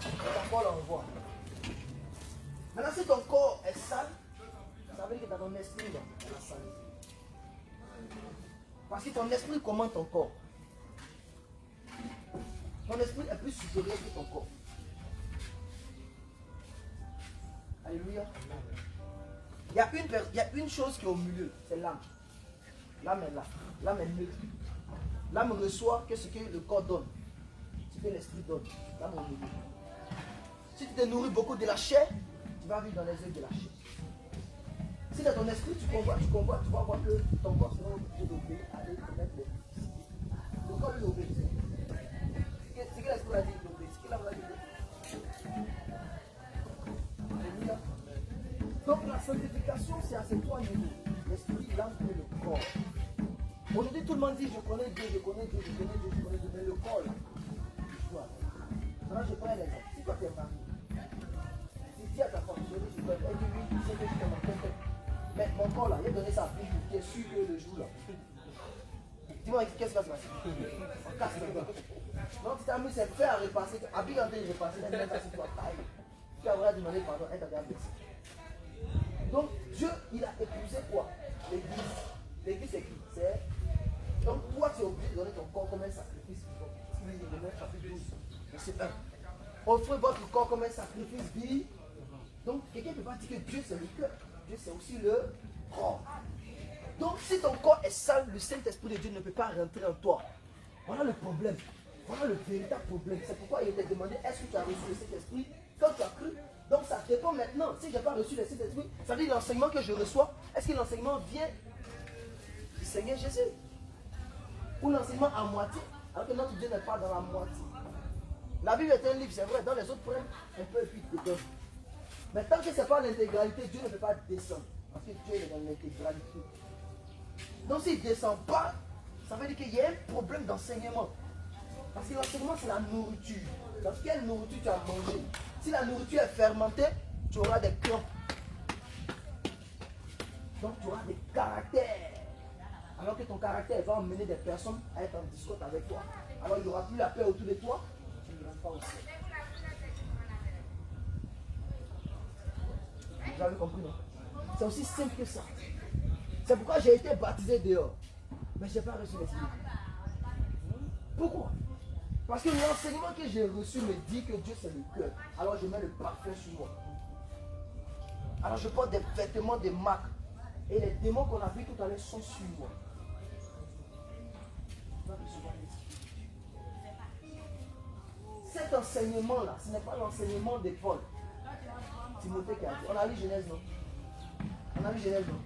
Ta corps, là, on voit. Maintenant, si ton corps est sale, ça veut dire que dans ton esprit, là, il y a la saleté. Parce que ton esprit commande ton corps. Ton esprit est plus supérieur que ton corps. Alléluia. Il y a une chose qui est au milieu, c'est l'âme. L'âme est là. L'âme est neutre. L'âme reçoit que ce que le corps donne. Ce que l'esprit donne. L'âme est au milieu. Si tu te nourris beaucoup de la chair, tu vas vivre dans les œuvres de la chair. Si dans ton esprit tu convoites, tu vas voir que ton corps sera obligé d'obéir, aller commettre les vices. Le corps lui obéit. Ce que l'esprit a dit, il obéit. Ce qu'il a dit. Alléluia. Donc la sanctification, c'est à ces trois niveaux. L'esprit, l'âme et le corps. Aujourd'hui, tout le monde dit, je connais Dieu, je connais Dieu, je connais Dieu, je connais Dieu. Mais le corps, là, maintenant, je prends l'exemple. Si toi, tu es marié, si tu as ta femme, je dis, elle dit oui, c'est que je t'aime. Mais mon corps, là, il a donné sa vie, tu es sûr que le jour, là, Dis-moi, qu'est-ce qui va se passer? On casse le gars. Donc, tu t'amuses, c'est fait à repasser. Habille en train de repasser, elle met ça sur toi, taille. Tu vas demander pardon, elle t'a déjà blessé. Donc, Dieu, il a épousé quoi? L'église. L'église, c'est qui? C'est. Donc, toi, tu es obligé de donner ton corps comme un sacrifice. Il est dans chapitre 12, verset 1. Offrez votre corps comme un sacrifice vie. Donc, quelqu'un ne peut pas dire que Dieu, c'est le cœur. Dieu, c'est aussi le corps. Donc, si ton corps est sale, le Saint-Esprit de Dieu ne peut pas rentrer en toi. Voilà le problème. Voilà le véritable problème. C'est pourquoi il t'a demandé, est-ce que tu as reçu le Saint-Esprit quand tu as cru? Donc, ça dépend maintenant. Si je n'ai pas reçu le Saint-Esprit, ça veut dire l'enseignement que je reçois, est-ce que l'enseignement vient du Seigneur Jésus? Ou l'enseignement à moitié, alors que notre Dieu n'est pas dans la moitié. La Bible est un livre, c'est vrai, dans les autres prennent un peu et puis ils te donnent. Mais tant que ce n'est pas l'intégralité, Dieu ne peut pas descendre. Parce que Dieu est dans l'intégralité. Donc s'il ne descend pas, ça veut dire qu'il y a un problème d'enseignement. Parce que l'enseignement, c'est la nourriture. Dans quelle nourriture tu as mangé? Si la nourriture est fermentée, tu auras des crampes. Donc tu auras des caractères. Alors que ton caractère va emmener des personnes à être en discorde avec toi. Alors il n'y aura plus la paix autour de toi. Tu ne rentres pas au ciel. Vous avez compris, non? C'est aussi simple que ça. C'est pourquoi j'ai été baptisé dehors. Mais je n'ai pas reçu l'Esprit. Pourquoi? Parce que l'enseignement que j'ai reçu me dit que Dieu c'est le cœur. Alors je mets le parfum sur moi. Alors je porte des vêtements de marque. Et les démons qu'on a vus tout à l'heure sont sur moi. Cet enseignement-là, ce n'est pas l'enseignement de Paul. Timothée qui a dit. On a lu Genèse, non? On a lu Genèse, non?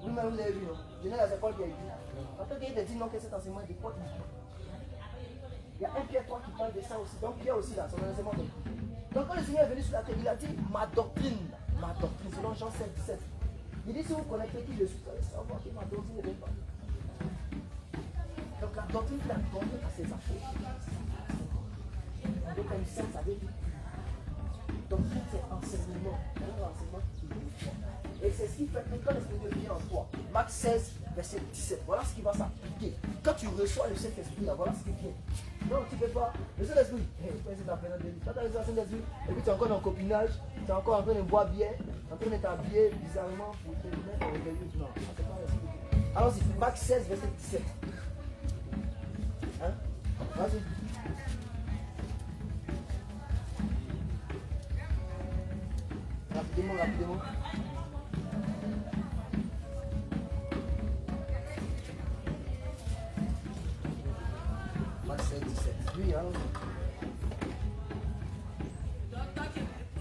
Vous-même, vous avez vu, non? Genèse, c'est Paul qui a dit. En tant qu'il a dit non, que cet enseignement est de Paul. Il y a un Pierre 3 qui parle de ça aussi. Donc Pierre aussi, là, son enseignement. Donc quand le Seigneur est venu sur la terre, il a dit ma doctrine, selon Jean 7, 17. Il dit si vous connaissez qui je suis, vous allez savoir que ma doctrine ne vient pas. Donc la doctrine qu'il a donnée à ses affaires. Donc comme ça, ça veut dire doctrine, c'est enseignement. Et c'est ce qui fait que quand l'Esprit de Dieu vient en toi, Marc 16, verset 17, voilà ce qui va s'appliquer. Quand tu reçois le Saint-Esprit, voilà ce qui vient. Non, tu ne peux pas. Le Saint-Esprit, c'est ta période de vie. Quand tu as reçu le Saint-Esprit, et puis tu es encore dans le copinage, tu es encore en train de boire bien, en train de t'habiller bizarrement pour te mettre en réveil. Non, c'est pas l'Esprit. Allons-y, Marc 16, verset 17. Hein? Vas-y. Rapidement, rapidement. Marc 16, 17. Oui, allons-y.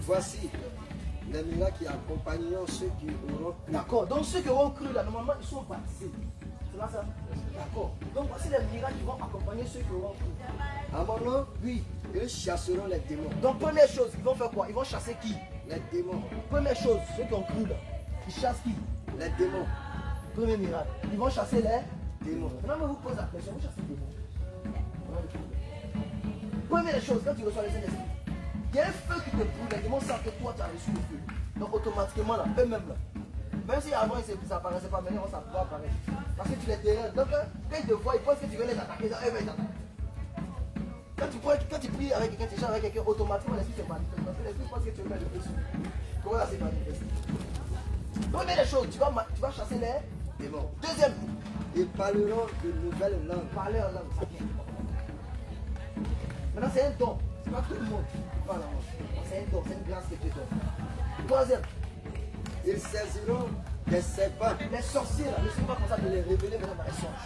Voici les miracles qui accompagneront ceux qui auront cru. D'accord, donc ceux qui auront cru là, normalement ils sont baptisés. C'est là ça? D'accord. Donc voici les miracles qui vont accompagner ceux qui auront cru. À mon nom, oui, ils chasseront les démons. Donc première chose, ils vont faire quoi? Ils vont chasser qui? Les démons. Première chose, ceux qui ont cru là, ils chassent qui? Les démons. Premier miracle. Ils vont chasser les Démons. Maintenant, je vous pose la question, vous chassez les démons. Première chose, quand tu reçois le Saint-Esprit, il y a un feu qui te brûle, les démons savent que toi tu as reçu le feu. Donc automatiquement là, eux-mêmes là, même si avant ils ne s'apparaissaient pas, maintenant ça va apparaître. Parce que tu les terrains. Donc quand ils te voient, ils pensent que tu veux les attaquer, ils t'attaquent. Quand tu pries avec quelqu'un, tu échanges avec quelqu'un, automatiquement l'esprit se manifeste. Parce que l'esprit pense que tu veux faire le feu. Comment ça se manifeste? Première des choses, tu vas chasser les Démons. Deuxième, Ils parleront de nouvelles langues. parler en langue, ça vient. Maintenant c'est un don, c'est pas tout le monde qui parle en langue. C'est un don, c'est une grâce que Dieu donne. Troisième, Ils saisiront des serpents. les sorciers là, ne sont pas comme ça de les révéler maintenant dans les songes.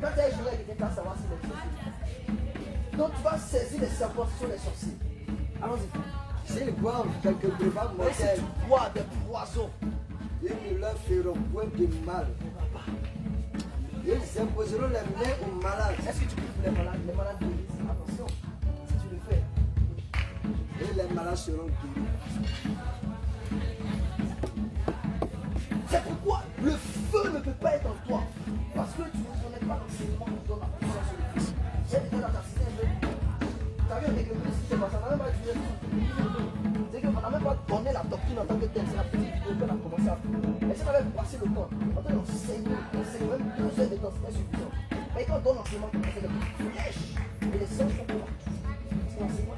Quand tu as échangé avec quelqu'un, tu vas savoir si les sorciers. Donc tu vas saisir les serpents, ce sont les sorciers. Allons-y. S'ils boivent quelques breuvages Mais si mortels, tu bois des poisons, ils ne leur feront point de mal. Ils imposeront les mains aux malades est-ce que tu pries pour les malades de l'église? Attention, si tu le fais. et les malades seront guéris. C'est pourquoi le feu ne peut pas être en toi. Parce que tu ne connais pas l'enseignement qui donne la puissance sur le Christ. J'ai été dans ta cité, tu as vu avec le Christ qui s'est passé, on n'a même pas étudié. C'est qu'on n'a même pas donné la doctrine en tant que telle. C'est la petite vidéo qu'on a commencé à faire. Mais si on avait passé le temps, en train d'enseigner, même 2 heures de temps, on donne l'enseignement, c'est le flèche. Et les sens sont là. C'est l'enseignement.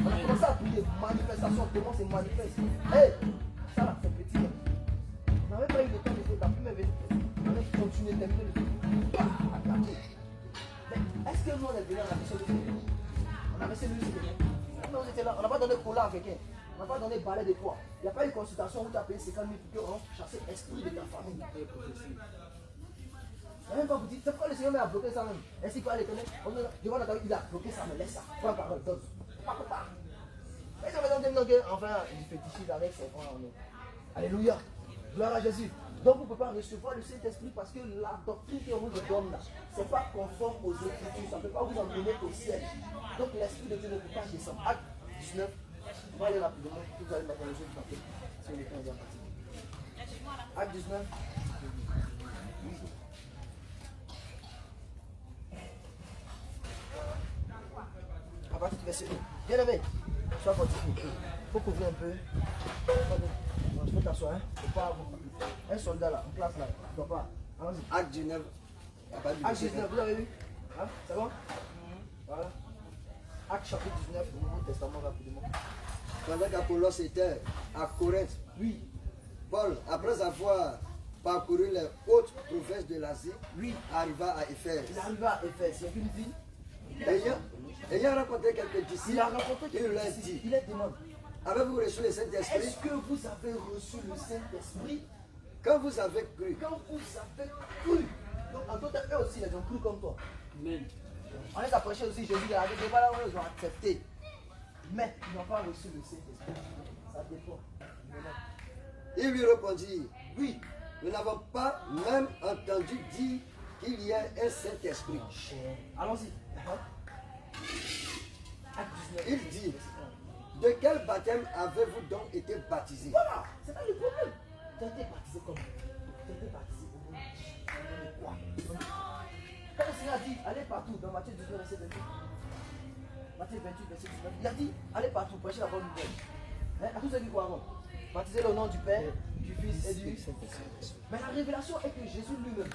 On a commencé à prier, manifestation, comment c'est manifeste. Hey, ça là, c'est petit. On n'avait pas eu le temps de faire, la première venu. On avait continué, terminé le truc. Mais est-ce que nous on est venu, on a baissé le Seigneur? On a baissé le Seigneur. Nous on était là, on n'a pas donné cola à quelqu'un. On n'a pas donné balai de poids. Il n'y a pas eu une consultation où tu as payé 50 000 pour chasser l'esprit de ta famille. Il n'y a même pas vous dire, c'est pourquoi le Seigneur m'a bloqué ça même. Ainsi qu'il va l'étonner, devant la table, il a bloqué ça, mais laisse ça. Prends la parole, donne. Pas. Mais ça me donne que, enfin, il fétichise avec ses bras en eau. Alléluia. Gloire à Jésus. Donc vous ne pouvez pas recevoir le Saint-Esprit parce que la doctrine qu'on vous donne là, ce n'est pas conforme aux Écritures. Ça ne peut pas vous emmener au ciel. Donc l'Esprit de Dieu ne peut pas descendre. Acte 19. On va aller rapidement. Vous allez mettre le jeu de papier. Si on est bien parti. Acte 19. À partir du verset 1. Bien aimé, sois fortifié. Il faut couvrir un peu. Tu peux t'asseoir. Faut pas un soldat là, en place là. Tu dois pas. Allons-y. Acte 19. Acte 19, vous avez vu? Hein? C'est bon? Voilà. Acte chapitre 19, le Nouveau Testament rapidement. Pendant qu'Apollos était à Corinthe, Oui, Paul, après avoir parcouru les hautes provinces de l'Asie, oui. arriva à Éphèse. Il arriva à Éphèse, c'est une ville. Ayant rencontré quelques disciples, Il a rencontré il leur quelqu'un dit, il est demandé. avez-vous reçu le Saint-Esprit? Est-ce que vous avez reçu le Saint-Esprit Quand vous avez cru. quand vous avez cru? Donc en tout cas, eux aussi, ils ont cru comme toi. Amen. On les a prêché aussi, Jésus de la vie, pas là où ils ont accepté. Mais ils n'ont pas reçu le Saint-Esprit. Ça dépend. Il lui répondit, oui, nous n'avons pas même entendu dire qu'il y a un Saint-Esprit. Allons-y. Acte 19. Il dit, de quel baptême avez-vous donc été baptisé? Voilà, c'est pas le problème. Tu as été baptisé comment? Tu as été baptisé au nom de quoi? Quand le Seigneur a dit, allez partout, dans Matthieu 19, verset 28. Matthieu 28, verset 19. Il a dit, allez partout, prêchez la bonne nouvelle. Hein? À tous ceux qui croient avant. Baptisez le nom du Père, du Fils et du Saint-Esprit. Mais la révélation est que Jésus lui-même,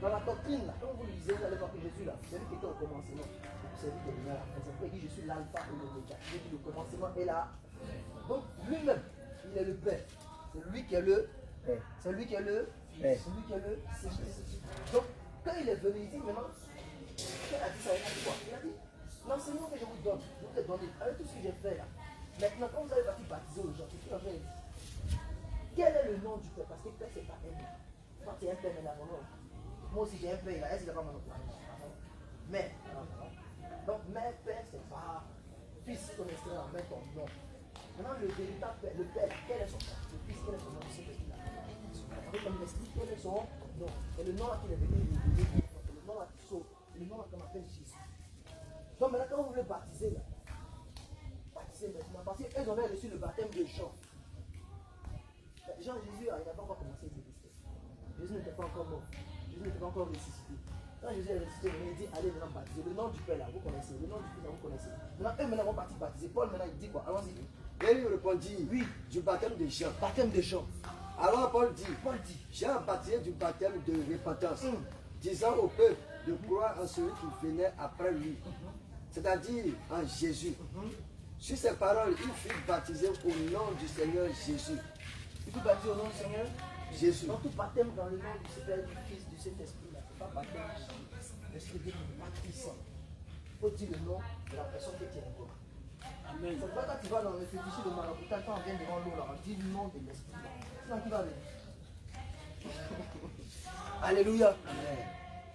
dans la doctrine, là, quand vous lisez, vous allez voir que Jésus, là, c'est lui qui était au commencement. C'est lui qui est venu à la fin. C'est pourquoi il dit, je suis l'alpha et l'oméga. Il dit, le commencement est là. Donc, lui-même, il est le Père. C'est lui qui est le Père. C'est lui qui est le Père. C'est lui qui est le Saint-Esprit. Donc, quand il est venu, il dit, maintenant, qu'est-ce qu'il a dit ça? Il a dit quoi? Il a dit, l'enseignement que je vous donne, je vous ai donné, avec tout ce que j'ai fait là. Maintenant, quand vous avez parti baptiser aux gens, c'est ce qu'il dit. Quel est le nom du Père? Parce que Père, c'est pas un nom. Quand tu es un Père, mais mon nom. Moi aussi, j'ai un Père, est-ce qu'il n'a pas mon nom? Mais, donc, mère, Père, c'est pas. Fils, ton esprit, mais ton nom. Maintenant, le véritable Père, le Père, quel est son nom? Le Fils, quel est son nom? C'est celui-là. Avec comme l'esprit, quel est son nom? Et le nom là qu'il est venu nous donner, le nom là qui sauve, le nom là qu'on appelle Jésus. Donc, maintenant, quand vous voulez baptiser, là, baptiser maintenant, parce qu'ils avaient reçu le baptême de Jean. Jean, Jésus, il n'a pas encore commencé à exister. Jésus n'était pas encore mort. Jésus n'était pas encore ressuscité. Quand Jésus est ressuscité, il dit, allez maintenant baptiser. Le nom du Père là, vous connaissez. Le nom du Fils là, vous connaissez. Maintenant, eux maintenant vont partir baptiser. Paul maintenant, il dit quoi? Allons-y. Et il répondit, oui, du baptême de Jean. Baptême de Jean. Alors Paul dit, Jean Jean baptisé du baptême de repentance, disant au peuple de croire en celui qui venait après lui, c'est-à-dire en Jésus. Sur ces paroles, il fut baptisé au nom du Seigneur Jésus. Il faut baptiser au nom du Seigneur Jésus. Donc tout baptême dans le nom du Père, du Fils, du Saint-Esprit, là, c'est pas baptême. L'Esprit de Dieu n'est pas puissant. Il faut dire le nom de la personne que tu es encore. Amen. C'est pas quand tu vas dans le fétiche de Marabouta, quand on vient devant l'eau, là, on dit le nom de l'Esprit. Sinon, qui va venir? Alléluia.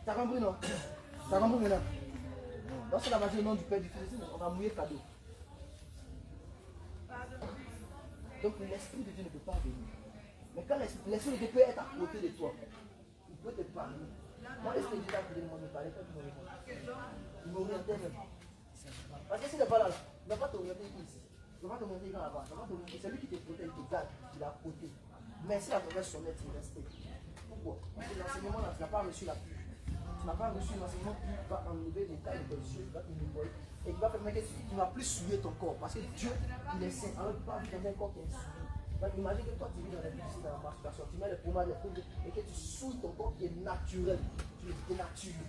T'as compris, non? T'as compris maintenant? Lorsqu'on a dit le nom du Père, du Fils, on va mouiller le cadeau. Donc l'Esprit de Dieu ne peut pas venir. Mais quand l'Esprit de Dieu peut être à côté de toi, il peut te parler. Moi, l'Esprit de Dieu a voulu me parler quand tu me réponds. Il m'orientait même. Parce que s'il n'est pas là, il ne va pas t'orienter ici. Il ne va pas t'orienter là-bas. C'est lui qui te protège, il te garde, il est à côté. Mais si la mauvaise sonnette, il restait. Pourquoi? Parce que l'enseignement là, tu n'as pas reçu la pluie. Tu n'as pas reçu l'enseignement qui va enlever les tailles de tes yeux, qui va te nettoyer. Et qui va permettre que tu ne vas plus souiller ton corps. Parce que Dieu, il est saint. Alors il ne peut pas vivre dans un corps qui est souillé. Donc imagine que toi tu vis dans la vie ici, dans la masturbation, tu mets les pommades, les poudres et que tu souilles ton corps qui est naturel. Tu es dénaturé.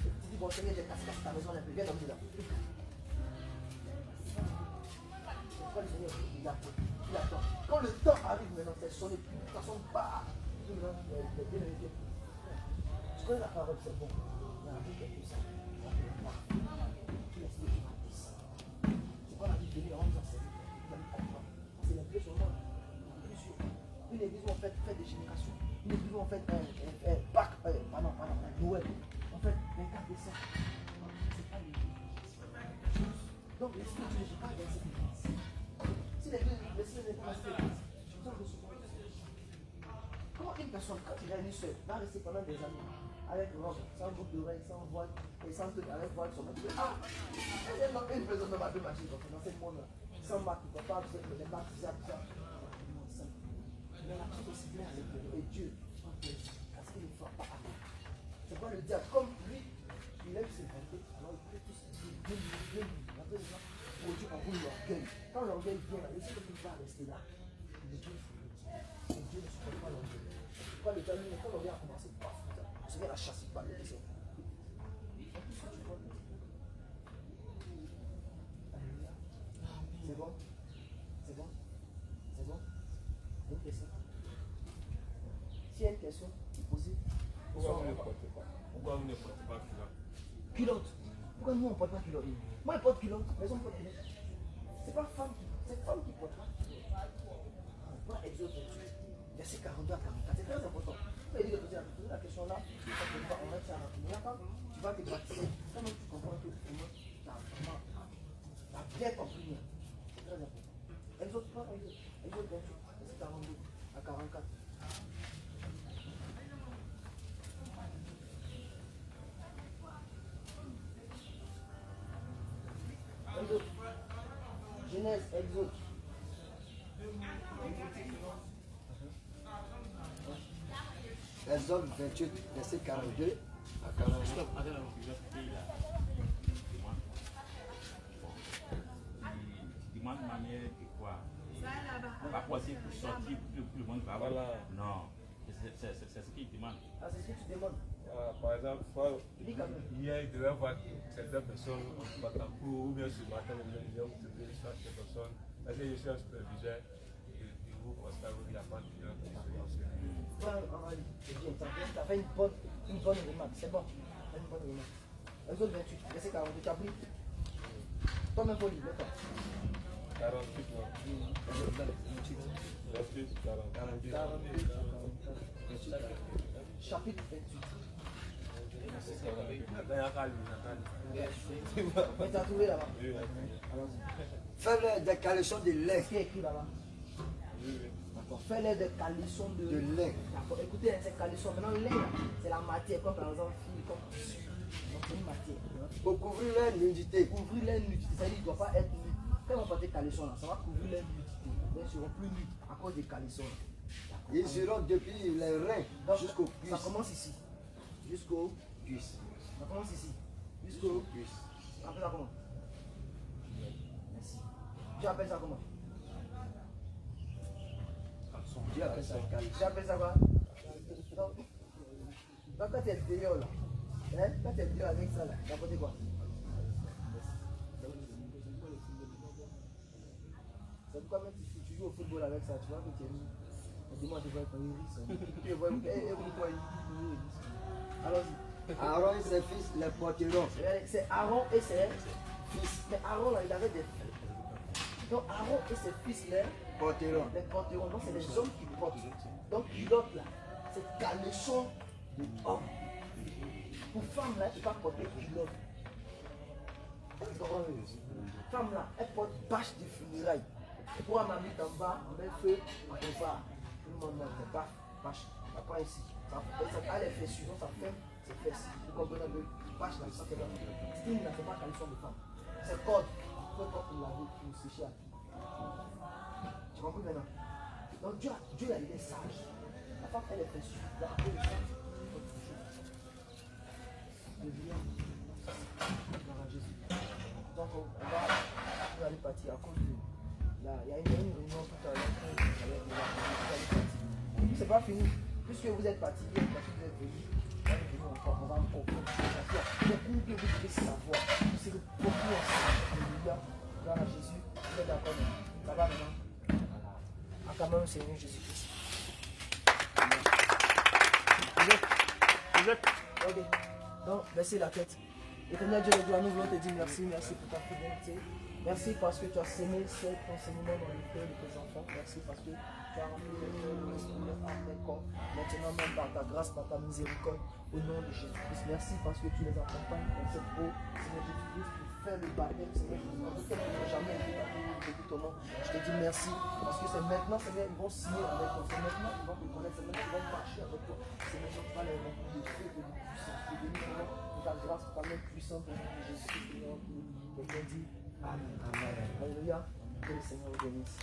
Et tu dis, bon Seigneur, j'ai cassé ta maison un peu, viens dormir là. Pourquoi le Seigneur il attend. Quand le temps arrive maintenant, c'est sonné, ça sonne pas. Tu connais la parole, c'est bon. Il y a un truc qui est tout ça. Tu laisses le Dieu à ça. C'est pas la vie de venir en disant c'est la plus seulement. Une église où on fait des générations. Une église où on fait Pâques, Noël. On fait 24 décembre. C'est pas l'église. Donc l'esprit de Dieu n'est pas dans cette église. Si l'esprit n'est pas dans cette église, comment une personne, quand il a une soeur, va rester pendant des années avec robe, sans boucle d'oreille, sans voile, et sans truc avec voile sur le dos. Ah, une personne même à deux machines dans ce monde-là, sans marque, il ne peut pas observer les marques, ça. Mais la chose aussi bien avec Dieu, et Dieu, parce qu'il ne fait pas avec. C'est pas le diable, comme lui, il aime se vanter, alors il peut tous dire, Dieu, pour Dieu envoie l'orgueil. Quand l'orgueil vient, il sait qu'il va rester là. Mais Dieu, il faut le dire. Et Dieu ne supporte pas l'orgueil. Quand le diable, quand l'orgueil a commencé, paf, je vais la chasser par le dessin. C'est bon? C'est bon? C'est bon? Une question? S'il y a une question, vous posez. Pourquoi vous ne portez pas? Pourquoi vous ne portez pas culotte? Culotte. Pourquoi nous on ne porte pas culotte? Moi je porte culotte, mais on porte culotte. C'est pas femme qui porte pas culotte. Voilà Exode 28, verset 42 à 44. C'est très important. Vous avez dit de poser la question là, on va faire tu vas te baptiser. Comment tu comprends que tu as bien compris? C'est très important. Exode 28, verset 42 à 44. Exode. Genèse, Exode. Exode 28, verset 42 à 45. Demande de manière de quoi? Pas possible pour sortir, tout le monde va voir. Non, c'est ce qu'il demande. Ah, c'est ce que tu demandes. Par exemple, hier, il devait voir certaines personnes en Batancourt ou bien ce matin, il vient vous trouver soit ces personnes. Parce que je suis un superviseur du groupe Oscar où il n'y a pas de clients qui C'est bien, tu as fait une bonne remarque, c'est bon. Une bonne remarque. Exode 28, verset 42, tu as pris. Toi-même, faut lire, d'accord. 48, non. 28, 48. Chapitre 28. Mais tu as trouvé là-bas. Fais-le des caleçons de lait. Qu'est-ce qui est écrit là-bas? D'accord. Fais-les des caleçons de lait. D'accord. Écoutez, ces caleçons, maintenant, le lait, là, c'est la matière, comme par exemple, fil, comme tissu. Donc, c'est une matière. Pour couvrir leur nudité. Couvrir leur nudité, c'est-à-dire qu'il ne doit pas être nu. Quand on porte des caleçons, là, ça va couvrir leur nudité. Ils ne seront plus nus à cause des caleçons. Ils seront depuis les reins jusqu'aux cuisses. Ça commence ici. Jusqu'aux cuisses. Ça commence ici. Jusqu'aux cuisses. Tu appelles ça comment? Merci. Tu appelles ça comment? Dieu appelle ça caleçon. Tu appelles ça quoi? Donc quand tu es dehors là, hein? Quand tu es dehors avec ça là, tu as porté quoi? C'est pourquoi même si tu joues au football avec ça, tu vois que tu es mis. Dis-moi, tu vois quand il rit. Tu vois, allons-y. Aaron et ses fils les porteront. C'est Aaron et ses fils. Mais Aaron là, il avait des fils. Donc Aaron et ses fils les porteront. Donc c'est les hommes qui portent. Donc culotte là, c'est caleçon de homme. Pour femme là, tu ne peux pas porter culotte. Femme là, elle porte bâche de funérailles. Pour ma mythe en bas, on met feu, on va. Tout le monde met pas bâche. Pas ici. Ça a les fesses, sinon ça fait ses fesses. Vous comprenez un peu? Bâche là, ça fait là. Style là, c'est pas caleçon de femme. C'est code. Il faut pas pour laver, pour sécher. Tu comprends maintenant? Donc Dieu a été sage. La femme, elle est fesses. Il a appelé le sang. Donc on va aller partir à cause de Là, il y a une réunion tout à l'heure. C'est pas fini. Puisque vous êtes partis, parce que vous êtes venus, on va encore beaucoup que vous devez savoir. C'est beaucoup ensemble. Alléluia. Gloire à Jésus. Vous êtes d'accord maintenant. Ça va maintenant? Voilà. Acclamons le Seigneur Jésus-Christ. Ok. Donc, baissez la tête. Éternel Dieu de gloire, nous voulons te dire merci, merci pour ta fidélité. Merci parce que tu as semé cet enseignement dans le cœur de tes enfants. Merci parce que tu as rempli le cœur de l'esprit, leur âme, leur corps. Maintenant, même par ta grâce, par ta miséricorde, au nom de Jésus-Christ. Merci parce que tu les accompagnes dans cette eau, Seigneur Jésus-Christ, pour faire le baptême, Seigneur Jésus. En tout cas, tu n'as jamais été dans ton nom. Je te dis merci parce que c'est maintenant, Seigneur, ils vont signer avec toi. C'est maintenant qu'ils vont te connaître. C'est maintenant qu'ils vont marcher avec toi. C'est maintenant qu'ils vont les remplir de feu et de puissance. Et bénis pour ta grâce, pour ta main puissante au nom de Jésus-Christ, Seigneur. Quelqu'un dit Amen. Alléluia. Que le Seigneur vous bénisse.